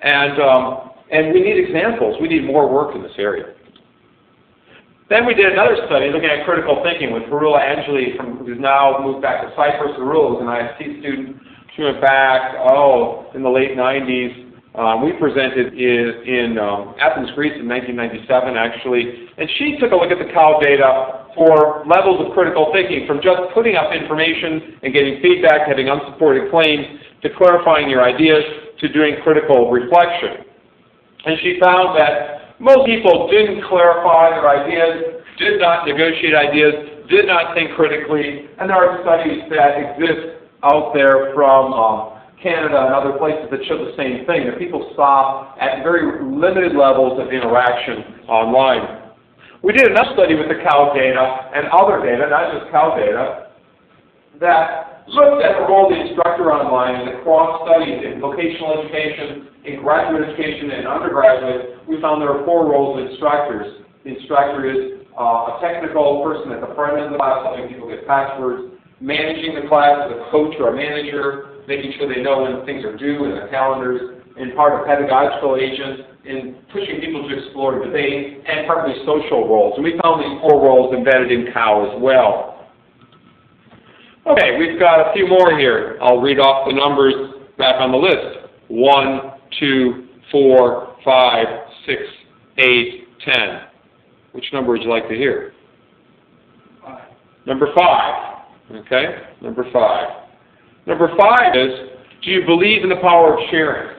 B: And we need examples. We need more work in this area. Then we did another study looking at critical thinking with Harula Angeli, who's now moved back to Cyprus. Harula was an IST student. She went back, in the late 90s. We presented in Athens, Greece in 1997, actually, and she took a look at the COW data for levels of critical thinking, from just putting up information and getting feedback, having unsupported claims, to clarifying your ideas, to doing critical reflection. And she found that most people didn't clarify their ideas, did not negotiate ideas, did not think critically, and there are studies that exist out there from Canada and other places that show the same thing, that people stop at very limited levels of interaction online. We did another study with the COW data and other data, not just COW data, that looked at the role of the instructor online and across studies in vocational education, in graduate education, and undergraduate. We found there are 4 roles of instructors. The instructor is a technical person at the front end of the class, helping people get passwords, managing the class as a coach or a manager, making sure they know when things are due in their calendars, and part of pedagogical agent in pushing people to explore debate, and partly social roles. And we found these 4 roles embedded in COW as well. Okay, we've got a few more here. I'll read off the numbers back on the list. 1, 2, 4, 5, 6, 8, 10. Which number would you like to hear?
A: 5.
B: Number 5. Okay, number 5. Number 5 is, do you believe in the power of sharing?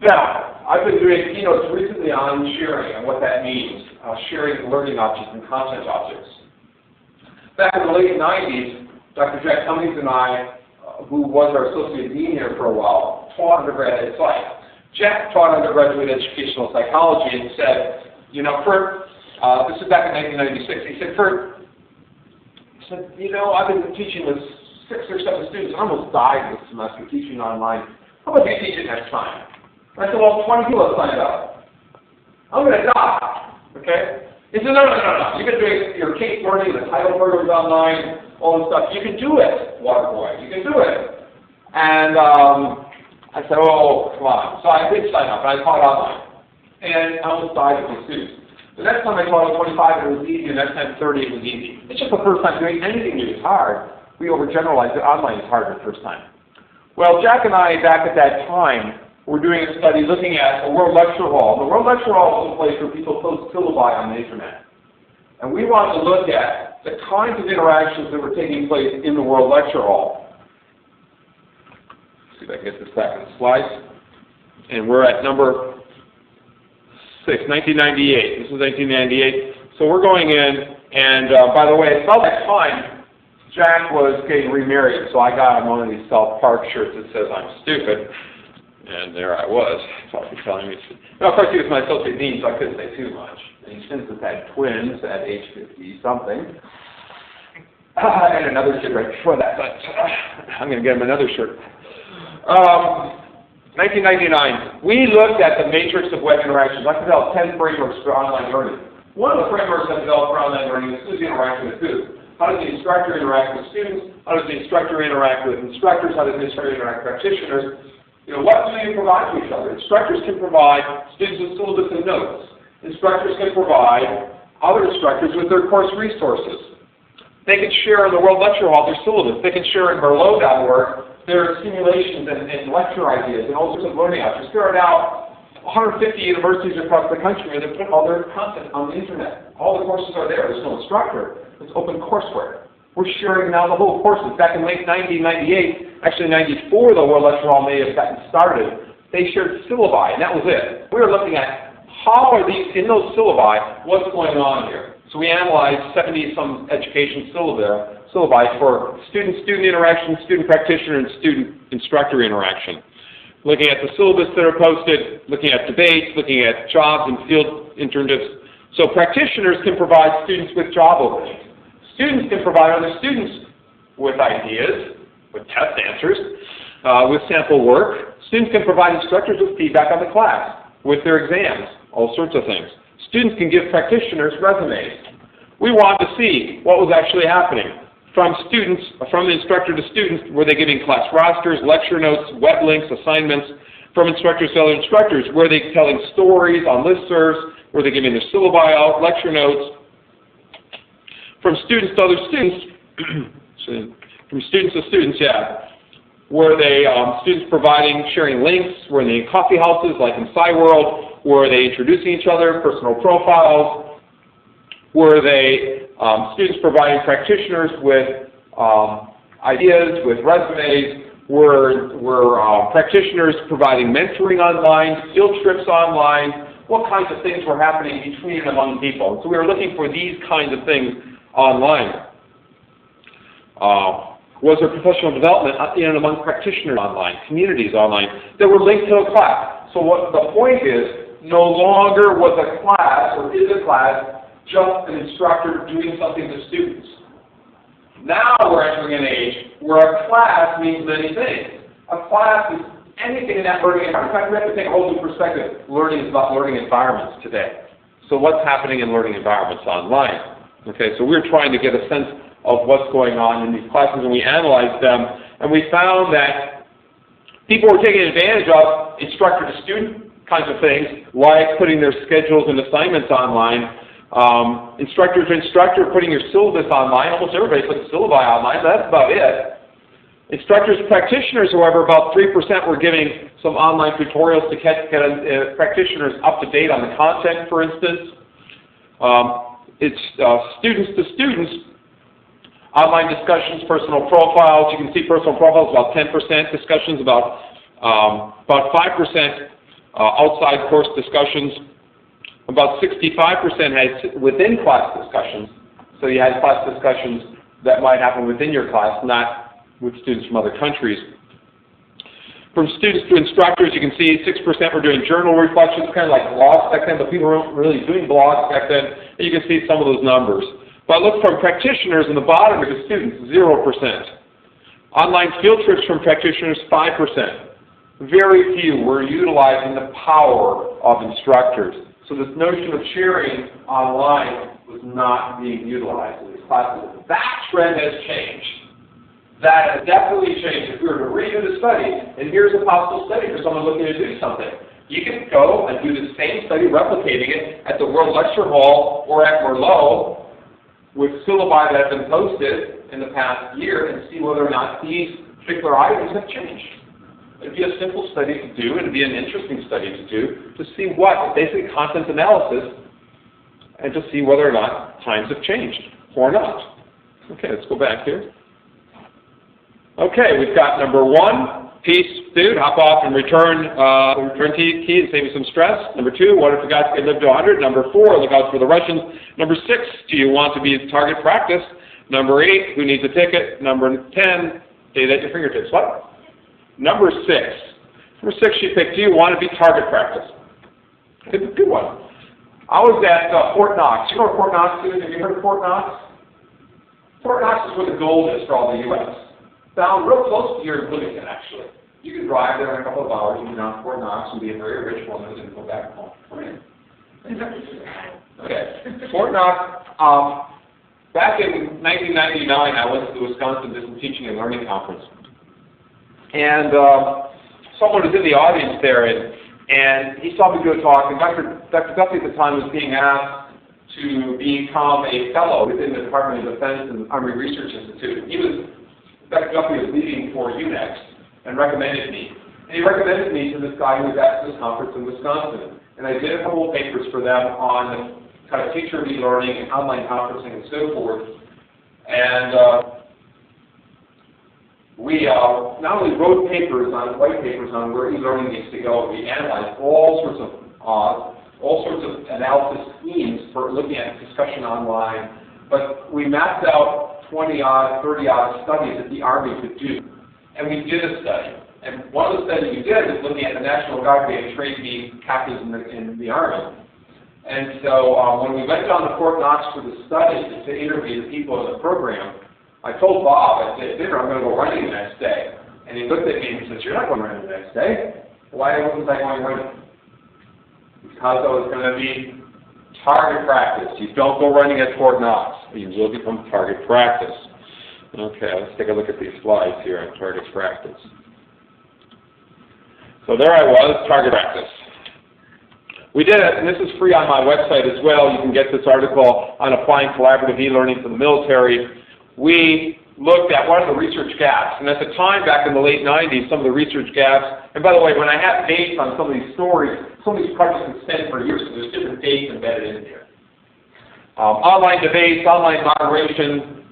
B: Now, I've been doing keynotes recently on sharing and what that means, sharing learning objects and content objects. Back in the late 90s, Dr. Jack Cummings and I, who was our associate dean here for a while, taught undergrad at Psych. Jack taught undergraduate educational psychology and said, Kurt, this is back in 1996, he said, Kurt, I've been teaching with 6 or 7 students. I almost died this semester teaching online. How about you teach it next time? And I said, well, 20 people have signed up. I'm going to die, okay? He said, no. You've been doing your case learning, the title programs online, all this stuff. You can do it, Waterboy. You can do it. And I said, oh, come on. So I did sign up, and I taught online. And I almost died with the students. The next time I taught at 25, it was easy. The next time 30, it was easy. It's just the first time doing anything new is hard. We overgeneralize it. Online is hard the first time. Well, Jack and I, back at that time, were doing a study looking at the World Lecture Hall. The World Lecture Hall is a place where people post syllabi on the internet. And we wanted to look at the kinds of interactions that were taking place in the World Lecture Hall. Let's see if I can get this back in the slides. And we're at number 6, 1998. This is 1998. So we're going in, and by the way, about that time, Jack was getting remarried, so I got him one of these South Park shirts that says, I'm stupid. And there I was, talking, telling me. Now, of course, he was my associate dean, so I couldn't say too much. And he since has had twins at age 50-something. And another shirt right before that, but I'm going to get him another shirt. 1999, we looked at the matrix of web interactions. I developed 10 frameworks for online learning. One of the frameworks I developed for online learning is who's interacting with who. How does the instructor interact with students? How does the instructor interact with instructors? How does the instructor interact with practitioners? What do you provide to each other? Instructors can provide students with syllabus and notes. Instructors can provide other instructors with their course resources. They can share in the World Lecture Hall their syllabus. They can share in Merlot.org their simulations and lecture ideas and all sorts of learning objects. There are now 150 universities across the country that put all their content on the internet. All the courses are there. There's no instructor. It's open courseware. We're sharing now the whole courses. Back in late 1998, actually 94, the World Lecture Hall may have gotten started. They shared syllabi, and that was it. We were looking at how are these, in those syllabi, what's going on here. So we analyzed 70-some education syllabi for student-student interaction, student-practitioner, and student-instructor interaction. Looking at the syllabus that are posted, looking at debates, looking at jobs and field internships. So practitioners can provide students with job openings. Students can provide other students with ideas, with test answers, with sample work. Students can provide instructors with feedback on the class, with their exams, all sorts of things. Students can give practitioners resumes. We wanted to see what was actually happening. From students, from the instructor to students, were they giving class rosters, lecture notes, web links, assignments? From instructors to other instructors, were they telling stories on listservs? Were they giving their syllabi out, lecture notes? From students to other students, from students to students, yeah. Were they students sharing links? Were they in coffee houses like in SciWorld? Were they introducing each other, personal profiles? Were they students providing practitioners with ideas, with resumes? Were practitioners providing mentoring online, field trips online? What kinds of things were happening between and among people? So we were looking for these kinds of things online. Was there professional development in and among practitioners online, communities online, that were linked to a class? So what the point is, no longer was a class, or is a class, just an instructor doing something to students. Now we're entering an age where a class means many things. A class is anything in that learning environment. In fact, we have to take a whole new perspective. Learning is about learning environments today. So what's happening in learning environments online? Okay, so we're trying to get a sense of what's going on in these classes, and we analyzed them, and we found that people were taking advantage of instructor-to-student kinds of things, like putting their schedules and assignments online. Instructor-to-instructor, putting your syllabus online. Almost everybody puts syllabi online, but that's about it. Instructors-practitioners, however, about 3% were giving some online tutorials to get practitioners up to date on the content, for instance. It's students-to-students, online discussions, personal profiles. You can see personal profiles about 10%, discussions about 5%, outside course discussions. About 65% had within class discussions. So you had class discussions that might happen within your class, not with students from other countries. From students to instructors, you can see 6% were doing journal reflections, kind of like blogs back then, but people weren't really doing blogs back then. And you can see some of those numbers. But look, from practitioners in the bottom are the students, 0%. Online field trips from practitioners, 5%. Very few were utilizing the power of instructors. So this notion of sharing online was not being utilized in these classes. That trend has changed. That has definitely changed. If we were to redo the study, and here's a possible study for someone looking to do something. You can go and do the same study, replicating it at the World Lecture Hall or at Merlot, with syllabi that have been posted in the past year, and see whether or not these particular items have changed. It'd be a simple study to do, and it'd be an interesting study to do, to see what, basically content analysis, and to see whether or not times have changed, or not. Okay, let's go back here. Okay, we've got number 1, peace, dude, hop off and return key and save you some stress. Number 2, what if the guys can live to 100? Number 4, look out for the Russians. Number 6, do you want to be in target practice? Number 8, who needs a ticket? Number 10, data at your fingertips. What? Number 6. Number 6 you picked, do you want to be target practice? Good one. I was at Fort Knox. You know where Fort Knox is? Have you heard of Fort Knox? Fort Knox is where the gold is for all the U.S. Down real close to here in Bloomington, actually. You can drive there in a couple of hours and get down to Fort Knox and be a very rich woman and go back home. Okay. Fort Knox, back in 1999, I went to the Wisconsin Distance Teaching and Learning Conference. And someone was in the audience there, and he saw me do a talk, and Dr. Duffy at the time was being asked to become a fellow within the Department of Defense and Army Research Institute. Dr. Duffy was leading for UNEX and recommended me. And he recommended me to this guy who was at this conference in Wisconsin. And I did a couple of papers for them on kind of teacher e-learning and online conferencing and so forth. And we not only wrote white papers on where e-learning needs to go, we analyzed all sorts of analysis schemes for looking at discussion online. But we mapped out 20-odd, 30-odd studies that the Army could do. And we did a study. And one of the studies we did was looking at the National Guard being trained to be captains in the Army. And so when we went down to Fort Knox for the study to interview the people in the program, I told Bob, I said, I'm going to go running the next day. And he looked at me and he says, you're not going running the next day. Why wasn't I going running? Because I was going to be target practice. You don't go running at Fort Knox. You will become target practice. Okay, let's take a look at these slides here on target practice. So there I was, target practice. We did it, and this is free on my website as well. You can get this article on applying collaborative e-learning to the military. we looked at what are the research gaps. And at the time, back in the late 90s, some of the research gaps, and by the way, when I have dates on some of these stories, some of these projects extend for years, so there's different dates embedded in there. Online debates, online moderation,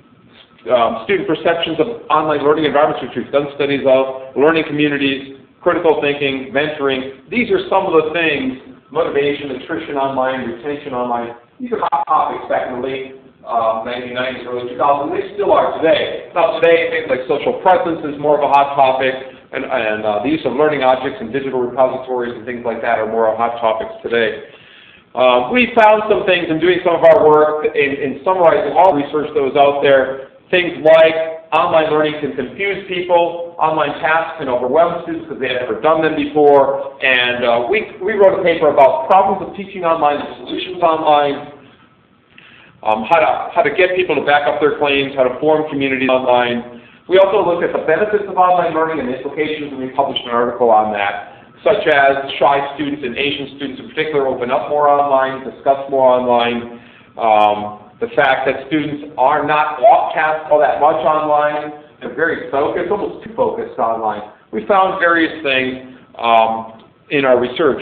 B: student perceptions of online learning environments, which we've done studies of, learning communities, critical thinking, mentoring. These are some of the things, motivation, attrition online, retention online. These are hot topics back in the late 1990s, early 2000s. They still are today. Now today, things like social presence is more of a hot topic, and the use of learning objects and digital repositories and things like that are more hot topics today. We found some things in doing some of our work in summarizing all the research that was out there. Things like online learning can confuse people, online tasks can overwhelm students because they had never done them before, and we wrote a paper about problems of teaching online and solutions online. How to get people to back up their claims, how to form communities online. We also looked at the benefits of online learning and the implications, and we published an article on that, such as shy students and Asian students in particular open up more online, discuss more online, the fact that students are not off-task all that much online, they're very focused, almost too focused online. We found various things in our research.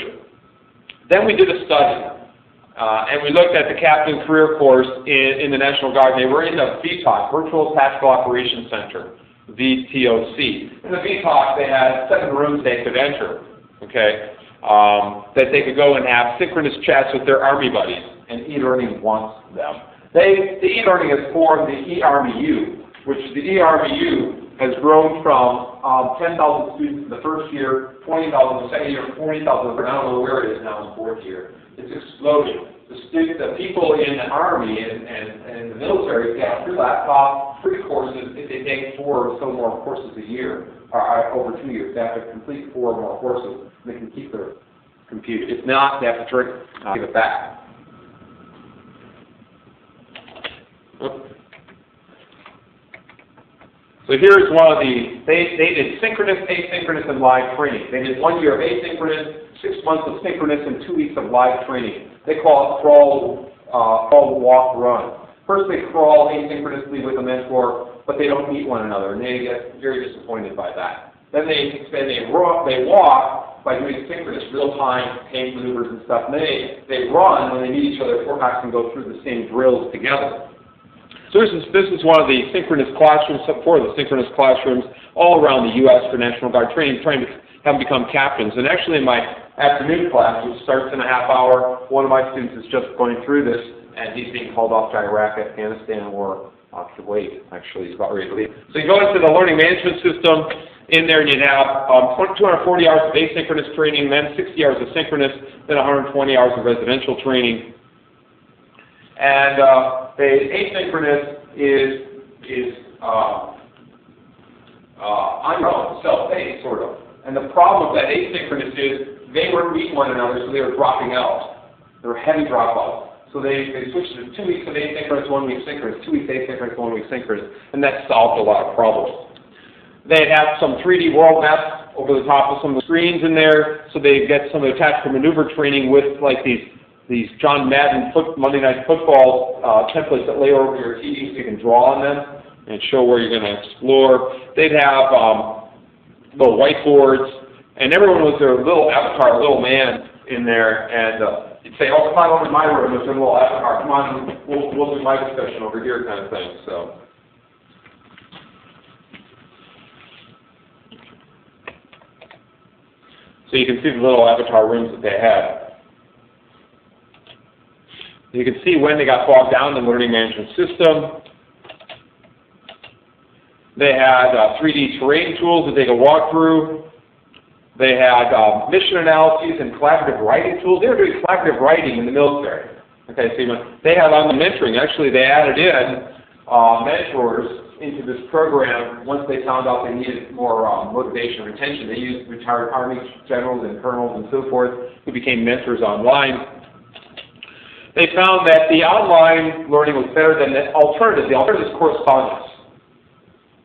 B: Then we did a study. And we looked at the Captain Career Course in the National Guard. They were in the VTOC, Virtual Tactical Operations Center, VTOC. In the VTOC, they had 7 rooms they could enter, okay, that they could go and have synchronous chats with their Army buddies, and e-learning wants them. The e-learning has formed the eArmyU, which the eArmyU has grown from 10,000 students in the first year, 20,000 in the second year, 40,000, I don't know where it is now in the fourth year. It's exploding. The people in the Army and the military get free laptops, free courses if they take 4 or so more courses a year, or over 2 years. They have to complete 4 more courses. They can keep their computer. If not, they have to give it back. So here's one of the, they did synchronous, asynchronous, and live training. They did 1 year of asynchronous, 6 months of synchronous, and 2 weeks of live training. They call it crawl, walk, run. First they crawl asynchronously with a mentor, but they don't meet one another, and they get very disappointed by that. Then they walk by doing synchronous, real-time tank maneuvers and stuff. And then they run when they meet each other. 4 packs can go through the same drills together. So this is one of the synchronous classrooms, 4 of the synchronous classrooms all around the U.S. for National Guard training, trying to have them become captains. And actually in my afternoon class, which starts in a half hour, one of my students is just going through this, and he's being called off to Iraq, Afghanistan, or Kuwait. Actually, he's about ready to leave. So you go into the learning management system in there, and you have 240 hours of asynchronous training, then 60 hours of synchronous, then 120 hours of residential training. And the asynchronous is on your own, self-paced, sort of. And the problem with that asynchronous is they weren't meeting one another, so they were dropping out. There were heavy dropouts. So they switched to 2 weeks of asynchronous, 1 week synchronous, 2 weeks asynchronous, 1 week synchronous, and that solved a lot of problems. They'd have some 3D world maps over the top of some of the screens in there, so they get some of the tactical maneuver training with like these John Madden Monday Night Football templates that lay over your TV so you can draw on them and show where you're going to explore. They'd have little whiteboards, and everyone was their little avatar, little man in there, and you'd say, oh, come on over to my room with your little avatar. Come on, we'll do my discussion over here kind of thing. So you can see the little avatar rooms that they had. You can see when they got bogged down in the learning management system. They had 3D terrain tools that they could walk through. They had mission analyses and collaborative writing tools. They were doing collaborative writing in the military. Okay, so they had on the mentoring. Actually, they added in mentors into this program once they found out they needed more motivation and retention. They used retired Army generals and colonels and so forth who became mentors online. They found that the online learning was better than the alternative. The alternative is correspondence.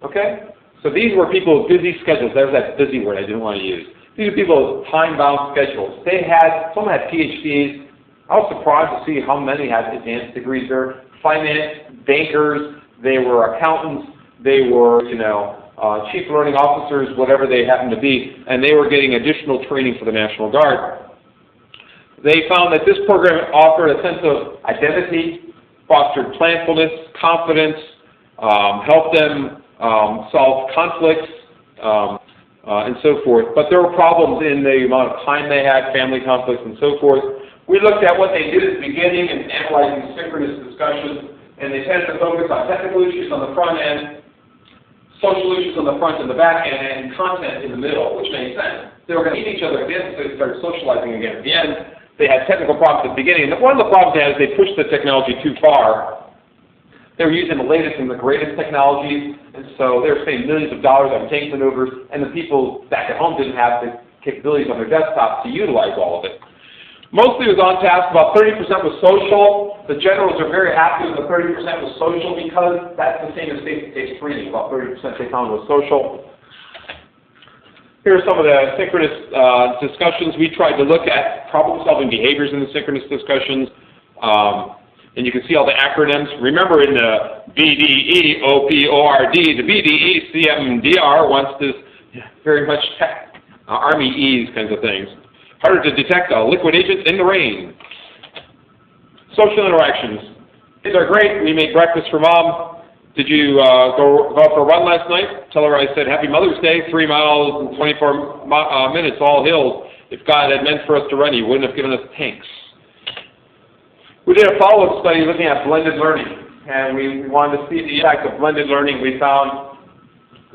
B: Okay? So these were people with busy schedules. There's that busy word I didn't want to use. These are people with time-bound schedules. Some had PhDs. I was surprised to see how many had advanced degrees there. Finance, bankers, they were accountants, they were, chief learning officers, whatever they happened to be, and they were getting additional training for the National Guard. They found that this program offered a sense of identity, fostered planfulness, confidence, helped them solve conflicts, and so forth. But there were problems in the amount of time they had, family conflicts, and so forth. We looked at what they did at the beginning and analyzing synchronous discussions, and they tended to focus on technical issues on the front end, social issues on the front and the back end, and content in the middle, which made sense. They were going to meet each other at the end, so they started socializing again. At the end, they had technical problems at the beginning. And one of the problems they had is they pushed the technology too far. They were using the latest and the greatest technologies, and so they were spending millions of dollars on tank maneuvers, and the people back at home didn't have the capabilities on their desktops to utilize all of it. Mostly it was on task, about 30% was social. The generals are very happy with the 30% was social because that's the same as face-to-face screening. About 30% they found was social. Here are some of the synchronous discussions. We tried to look at problem-solving behaviors in the synchronous discussions. And you can see all the acronyms. Remember in the BDE, OPORD, the BDE, CMDR wants this very much Army E's kinds of things. Harder to detect a liquid agent in the rain. Social interactions. These are great. We made breakfast for Mom. Did you go out for a run last night? Tell her I said Happy Mother's Day, 3 miles and 24 minutes, all hills. If God had meant for us to run, He wouldn't have given us tanks. We did a follow-up study looking at blended learning, and we wanted to see the impact of blended learning. We found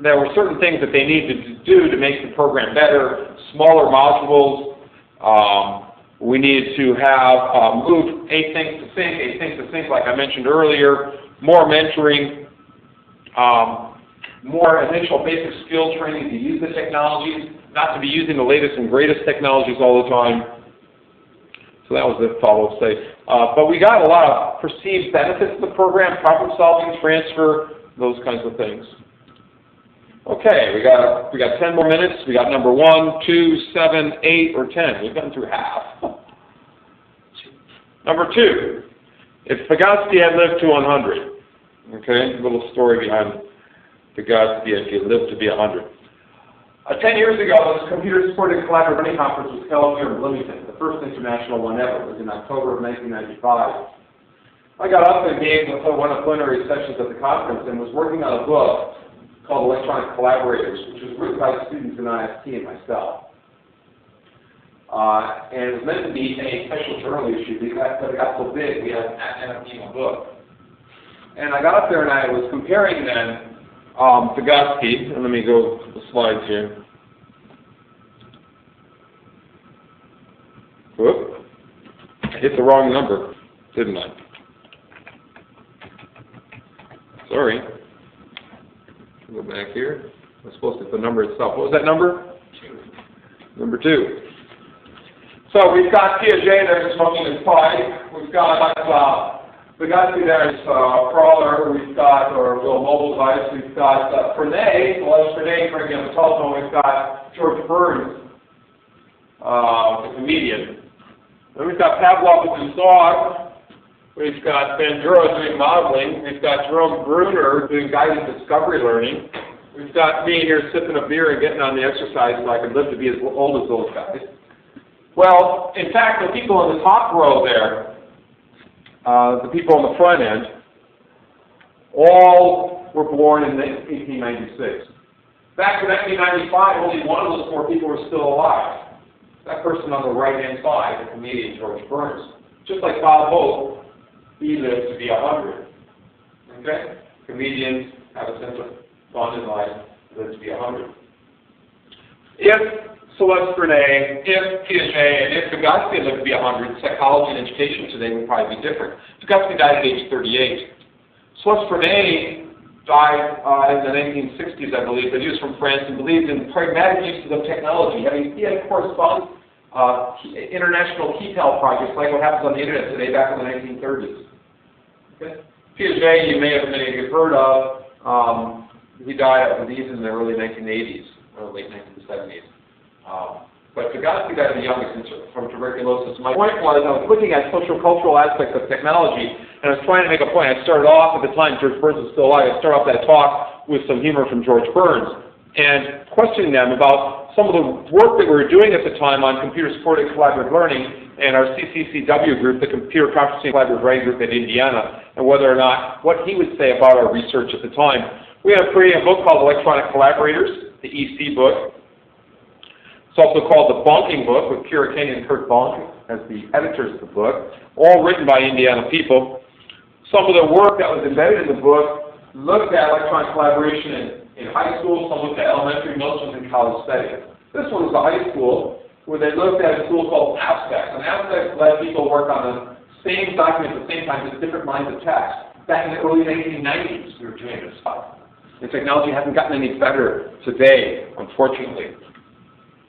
B: there were certain things that they needed to do to make the program better, smaller modules. We needed to have move async to sync, like I mentioned earlier, more mentoring, more initial basic skill training to use the technologies, not to be using the latest and greatest technologies all the time. So that was the follow-up study. But we got a lot of perceived benefits of the program, problem solving, transfer, those kinds of things. Okay, we got 10 more minutes. We got number 1, 2, 7, 8, or 10. We've gotten through half. Number 2, if Vygotsky had lived to 100. Okay, a little story behind Vygotsky if he had lived to be 100. 10 years ago, this computer-supported collaborative learning conference was held here in Bloomington, the first international one ever. It was in October of 1995. I got up and gave one of the plenary sessions at the conference and was working on a book called Electronic Collaborators, which was written by students in IST and myself. And it was meant to be a special journal issue, but it got so big we had to end up being a book. And I got up there and I was comparing then Vygotsky, and let me go to the slides here. Whoop. I hit the wrong number, didn't I? Sorry. Go back here. I'm supposed to hit the number itself. What was that number? 2. Number 2. So we've got Piaget there smoking his pipe. We've got Vygotsky there is crawler. We've got our little mobile device. We've got Frenet, Alois Frenet, bringing up the telephone. We've got George Burns, the comedian. Then we've got Pavlov with his dog. We've got Bandura doing modeling. We've got Jerome Bruner doing guided discovery learning. We've got me here sipping a beer and getting on the exercise so I can live to be as old as those guys. Well, in fact, the people in the top row there, the people on the front end, all were born in 1896. Back in 1995, only one of those 4 people were still alive. That person on the right-hand side, the comedian George Burns. Just like Bob Hope, he lived to be 100. Okay? Comedians have a sense of fun in life, live to be 100. If Celeste Frenet, if Piaget, and if Vygotsky lived to be 100, psychology and education today would probably be different. Vygotsky died at age 38. Celeste Frenet died in the 1960s, I believe, but he was from France and believed in pragmatic uses of technology. He had corresponded international keytel projects like what happens on the internet today back in the 1930s. Okay? Piaget, you may have heard of. He died of disease in the early 1980s, or late 1970s. But Vygotsky died the youngest from tuberculosis. My point was, I was looking at social-cultural aspects of technology, and I was trying to make a point. I started off, at the time George Burns was still alive, I started off that talk with some humor from George Burns, and questioning them about some of the work that we were doing at the time on computer-supported collaborative learning and our CCCW group, the Computer Conferencing Collaborative Writing Group at Indiana, and whether or not, what he would say about our research at the time. We had created a book called Electronic Collaborators, the EC book. It's also called the Bonking book with Kira King and Kurt Bonk as the editors of the book, all written by Indiana people. Some of the work that was embedded in the book looked at electronic collaboration in high school, some looked at elementary, most was in college settings. This one was a high school where they looked at a tool called Abstract. And Abstract let people work on the same document at the same time with different lines of text. Back in the early 1990s, we were doing this stuff. The technology hasn't gotten any better today, unfortunately.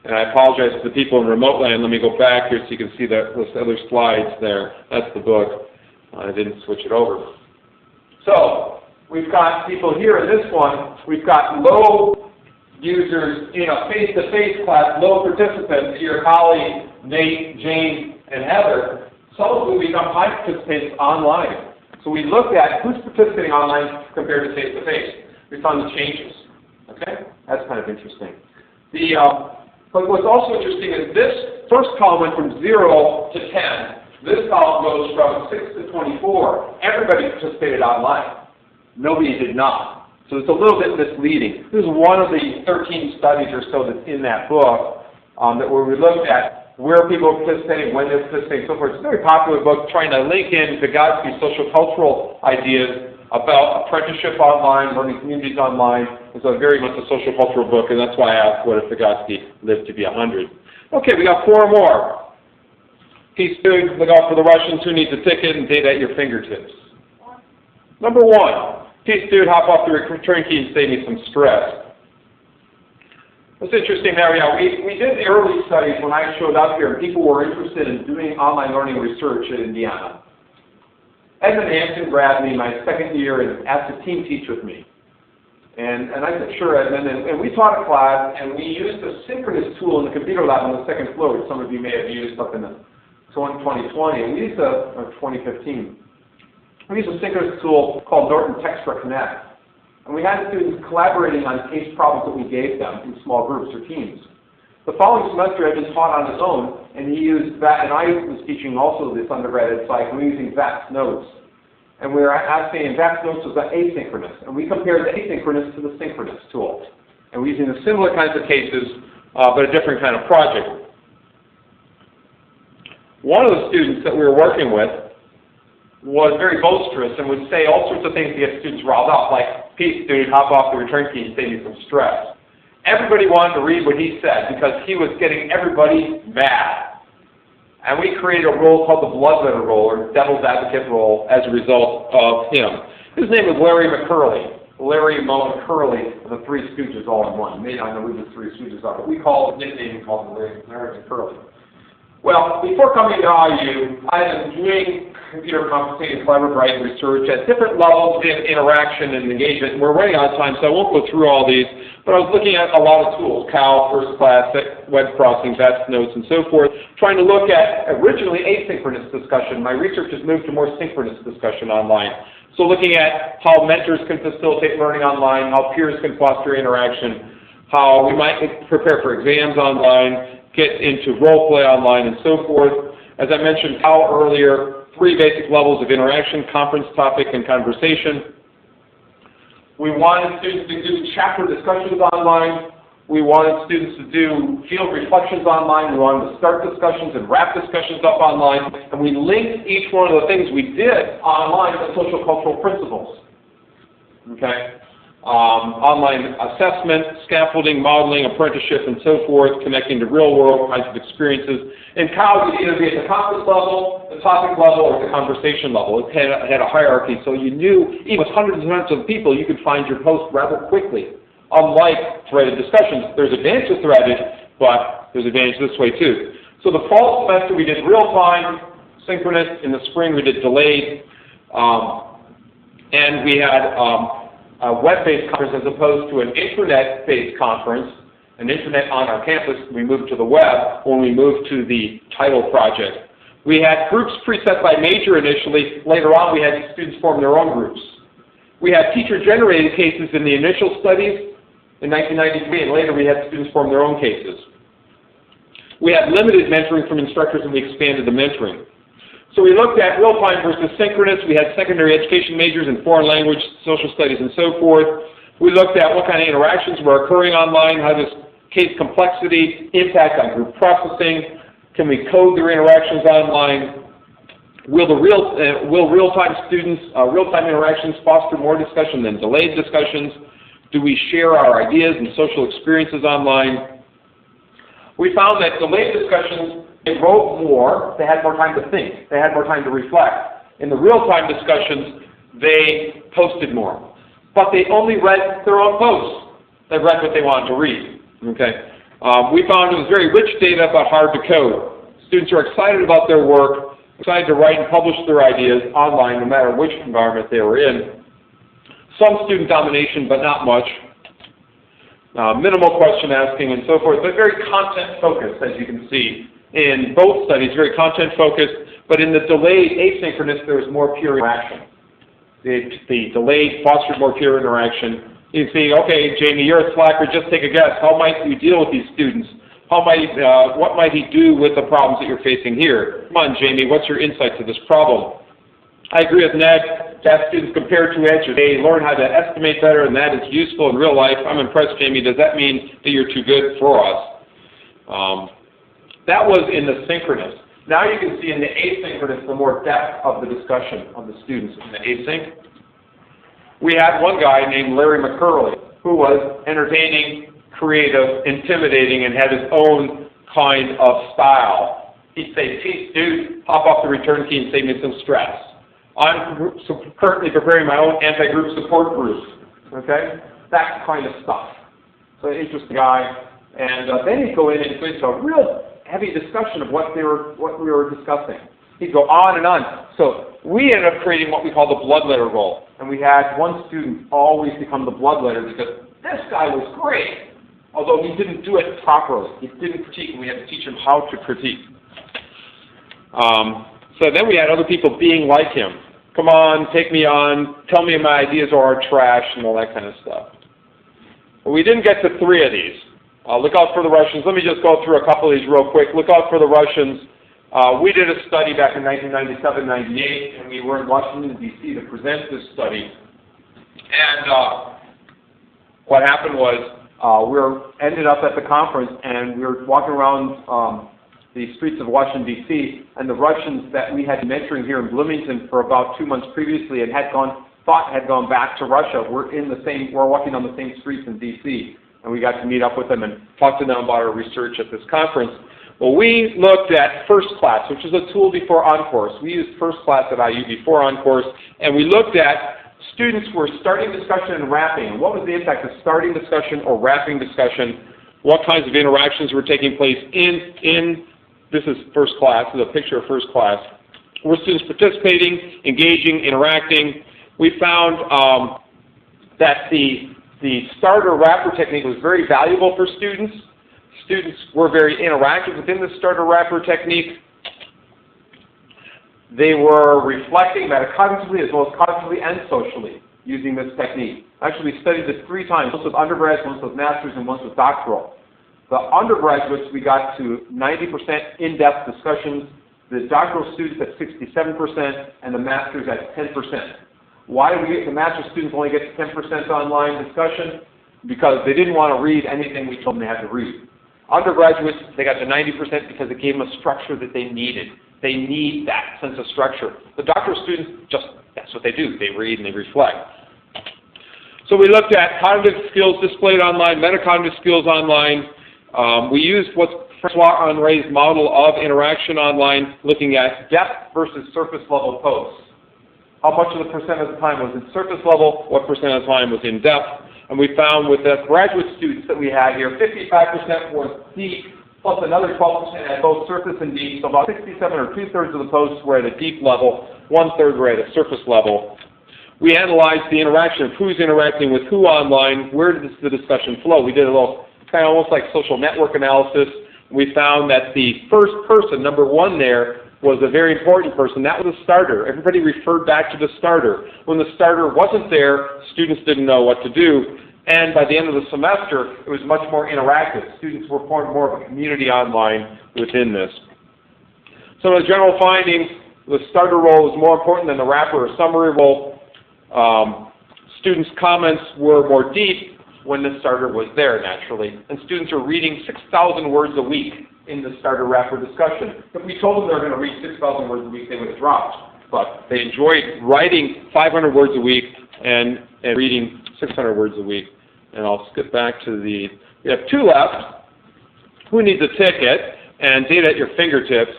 B: And I apologize to the people in remote land. Let me go back here so you can see those other slides there. That's the book. I didn't switch it over. So, we've got people here in this one. We've got low users in a face-to-face class, low participants, your colleagues, Nate, Jane, and Heather. Some of whom become high participants online. So we looked at who's participating online compared to face-to-face. We found the changes. Okay? That's kind of interesting. But what's also interesting is this first column went from 0 to 10. This column goes from 6 to 24. Everybody participated online. Nobody did not. So it's a little bit misleading. This is one of the 13 studies or so that's in that book where we looked at where people are participating, when they're participating, and so forth. It's a very popular book trying to link in Vygotsky's social-cultural ideas about apprenticeship online, learning communities online. It's a very much a social-cultural book, and that's why I asked what if Vygotsky lived to be 100. Okay, we got 4 more. Peace food, look out for the Russians, who needs a ticket, and data at your fingertips. Number 1, peace dude, hop off the return key and save me some stress. What's interesting there, we did the early studies when I showed up here, and people were interested in doing online learning research at Indiana. Edmund Hampton grabbed me my second year and asked to team teach with me. And I said, sure, Edmund. And we taught a class, and we used a synchronous tool in the computer lab on the second floor, which some of you may have used up in the 2020, and we used or 2015. We used a synchronous tool called Norton Textra Connect. And we had students collaborating on case problems that we gave them in small groups or teams. The following semester, Edmund taught on his own, and he used that, and I was teaching also this undergraduate psych, and we were using VAX notes. And we were asking, and VAX notes was asynchronous, and we compared the asynchronous to the synchronous tool. And we're using the similar kinds of cases, but a different kind of project. One of the students that we were working with was very boisterous and would say all sorts of things to get students riled up, like, peace, dude, hop off the return key and save you some stress. Everybody wanted to read what he said because he was getting everybody mad. And we created a role called the bloodletter role, or devil's advocate role, as a result of him. His name was Larry McCurley. Larry Moe McCurley, the Three Stooges all in one. You may not know who the Three Stooges are, but we call his nickname called Larry McCurley. Well, before coming to IU, I was doing computer conferencing and collaborative writing research at different levels of interaction and engagement. We're running out of time, so I won't go through all these, but I was looking at a lot of tools, CAL, First Class, Web Crossing, VAX Notes, and so forth, trying to look at originally asynchronous discussion. My research has moved to more synchronous discussion online. So looking at how mentors can facilitate learning online, how peers can foster interaction, how we might prepare for exams online, get into role play online, and so forth. As I mentioned Cal earlier, 3 basic levels of interaction: conference, topic, and conversation. We wanted students to do chapter discussions online. We wanted students to do field reflections online. We wanted to start discussions and wrap discussions up online. And we linked each one of the things we did online to social cultural principles. Okay? Online assessment, scaffolding, modeling, apprenticeship, and so forth, connecting to real-world kinds of experiences. In Cal, you could either be at the conference level, the topic level, or the conversation level. It had a hierarchy, so you knew, even with hundreds and hundreds of people, you could find your post rather quickly. Unlike threaded discussions, there's advantage to threaded, but there's advantage this way too. So the fall semester, we did real-time, synchronous. In the spring, we did delayed. And we had a web-based conference as opposed to an intranet-based conference. an internet on our campus. We moved to the web when we moved to the title project. We had groups preset by major initially. Later on, we had students form their own groups. We had teacher-generated cases in the initial studies in 1993, and later we had students form their own cases. We had limited mentoring from instructors, and we expanded the mentoring. So we looked at real-time versus synchronous. We had secondary education majors in foreign language, social studies, and so forth. We looked at what kind of interactions were occurring online, how does case complexity impact on group processing, can we code their interactions online, will real-time interactions foster more discussion than delayed discussions, do we share our ideas and social experiences online. We found that delayed discussions, they wrote more, they had more time to think, they had more time to reflect. In the real-time discussions, they posted more. But they only read their own posts. They read what they wanted to read. Okay. We found it was very rich data, but hard to code. Students are excited about their work, excited to write and publish their ideas online, no matter which environment they were in. Some student domination, but not much. Minimal question asking and so forth, but very content focused, as you can see. In both studies, very content focused, but in the delayed asynchronous, there was more peer interaction. The delayed fostered more peer interaction. You can see, okay, Jamie, you're a slacker, just take a guess. How might you deal with these students? What might he do with the problems that you're facing here? Come on, Jamie, what's your insight to this problem? I agree with Ned. To have students compare two answers. They learn how to estimate better, and that is useful in real life. I'm impressed, Jamie. Does that mean that you're too good for us? That was in the synchronous. Now you can see in the asynchronous the more depth of the discussion of the students in the async. We had one guy named Larry McCurley who was entertaining, creative, intimidating, and had his own kind of style. He'd say, "Peace, dude, hop off the return key and save me some stress. I'm currently preparing my own anti-group support group." Okay? That kind of stuff. So interesting guy. And then he'd go in and go into a real heavy discussion of what we were discussing. He'd go on and on. So we ended up creating what we call the bloodletter role. And we had one student always become the bloodletter because this guy was great, although he didn't do it properly. He didn't critique, and we had to teach him how to critique. So then we had other people being like him. Come on, take me on, tell me my ideas are trash, and all that kind of stuff. But we didn't get to 3 of these. Look out for the Russians. Let me just go through a couple of these real quick. Look out for the Russians. We did a study back in 1997-98, and we were in Washington, D.C. to present this study. And what happened was we ended up at the conference, and we were walking around the streets of Washington, D.C., and the Russians that we had been mentoring here in Bloomington for about 2 months previously and had gone back to Russia were walking on the same streets in D.C., and we got to meet up with them and talk to them about our research at this conference. Well, we looked at First Class, which is a tool before OnCourse. We used First Class at IU before OnCourse, and we looked at students who were starting discussion and wrapping. What was the impact of starting discussion or wrapping discussion? What kinds of interactions were taking place in this is First Class. This is a picture of First Class. Were students participating, engaging, interacting? We found that the starter wrapper technique was very valuable for students. Students were very interactive within the starter wrapper technique. They were reflecting metacognitively as well as cognitively and socially using this technique. Actually, we studied this 3 times, once with undergrads, once with masters, and once with doctoral. The undergraduates, we got to 90% in-depth discussions, the doctoral students at 67%, and the masters at 10%. Why did we get the master's students only get to 10% online discussion? Because they didn't want to read anything we told them they had to read. Undergraduates, they got to 90% because it gave them a structure that they needed. They need that sense of structure. The doctoral students, that's what they do. They read and they reflect. So we looked at cognitive skills displayed online, metacognitive skills online. We used what's Francois Henri's model of interaction online, looking at depth versus surface level posts. How much of the percent of the time was in surface level, what percent of the time was in depth. And we found with the graduate students that we had here, 55% was deep, plus another 12% at both surface and deep. So about 67 or 2/3 of the posts were at a deep level, 1/3 were at a surface level. We analyzed the interaction of who's interacting with who online, where does the discussion flow. We did a little kind of almost like social network analysis. We found that the first person, number one there, was a very important person. That was a starter. Everybody referred back to the starter. When the starter wasn't there, students didn't know what to do. And by the end of the semester, it was much more interactive. Students were formed more of a community online within this. Some of the general findings: the starter role was more important than the wrapper or summary role. Students' comments were more deep when the starter was there, naturally. And students are reading 6,000 words a week in the starter wrapper discussion. If we told them they were going to read 6,000 words a week, they would have dropped. But they enjoyed writing 500 words a week and reading 600 words a week. And I'll skip back to we have two left. Who needs a ticket? And data at your fingertips.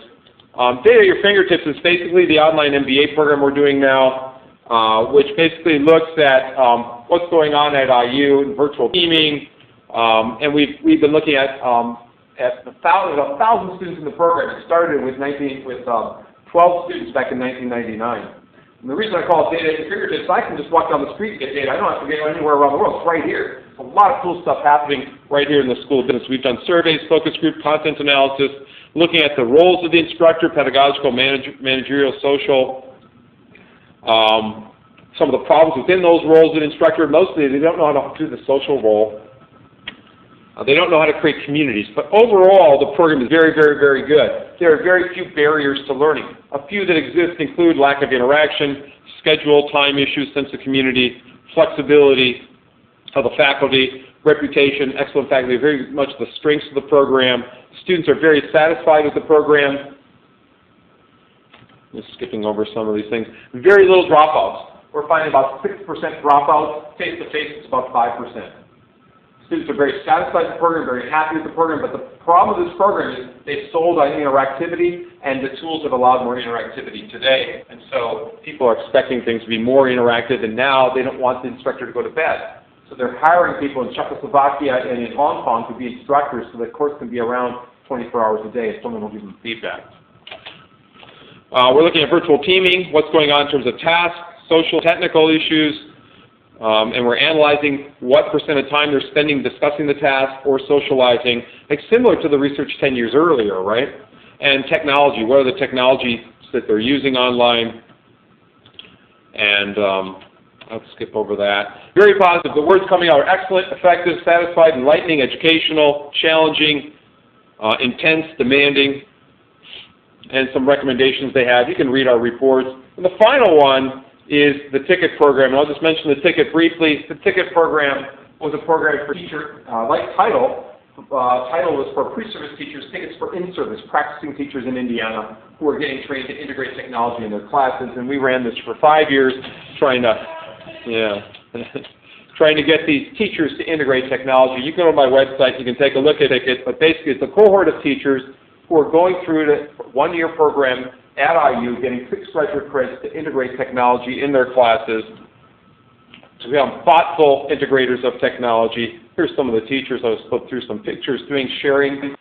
B: Data at your fingertips is basically the online MBA program we're doing now, which basically looks at what's going on at IU in virtual teaming. And we've been looking at 1,000 students in the program. It started with 12 students back in 1999. And the reason I call it data at your fingertips, I can just walk down the street and get data. I don't have to go anywhere around the world. It's right here. There's a lot of cool stuff happening right here in the school of business. We've done surveys, focus group, content analysis, looking at the roles of the instructor, pedagogical, managerial, social, some of the problems within those roles of the instructor. Mostly they don't know how to do the social role. They don't know how to create communities. But overall, the program is very, very, very good. There are very few barriers to learning. A few that exist include lack of interaction, schedule, time issues, sense of community, flexibility of the faculty, reputation, excellent faculty, very much the strengths of the program. Students are very satisfied with the program. Just skipping over some of these things. Very little dropouts. We're finding about 6% dropouts. Face-to-face, it's about 5%. Students are very satisfied with the program, very happy with the program, but the problem with this program is they've sold on interactivity, and the tools have allowed more interactivity today. And so people are expecting things to be more interactive, and now they don't want the instructor to go to bed. So they're hiring people in Czechoslovakia and in Hong Kong to be instructors so the course can be around 24 hours a day if someone will give them feedback. We're looking at virtual teaming, what's going on in terms of tasks, social, technical issues, and we're analyzing what % of time they're spending discussing the task or socializing, like similar to the research 10 years earlier, right? And technology, what are the technologies that they're using online? And I'll skip over that. Very positive. The words coming out are excellent, effective, satisfied, enlightening, educational, challenging, intense, demanding, and some recommendations they have. You can read our reports. And the final one is the ticket program. And I'll just mention the ticket briefly. The ticket program was a program for teachers, like Title. Title was for pre-service teachers, tickets for in-service, practicing teachers in Indiana who are getting trained to integrate technology in their classes. And we ran this for 5 years, trying to get these teachers to integrate technology. You can go to my website, you can take a look at it, but basically it's a cohort of teachers who are going through the one-year program at IU, getting 6 graduate credits to integrate technology in their classes. So we have thoughtful integrators of technology. Here's some of the teachers. I'll just flip through some pictures doing sharing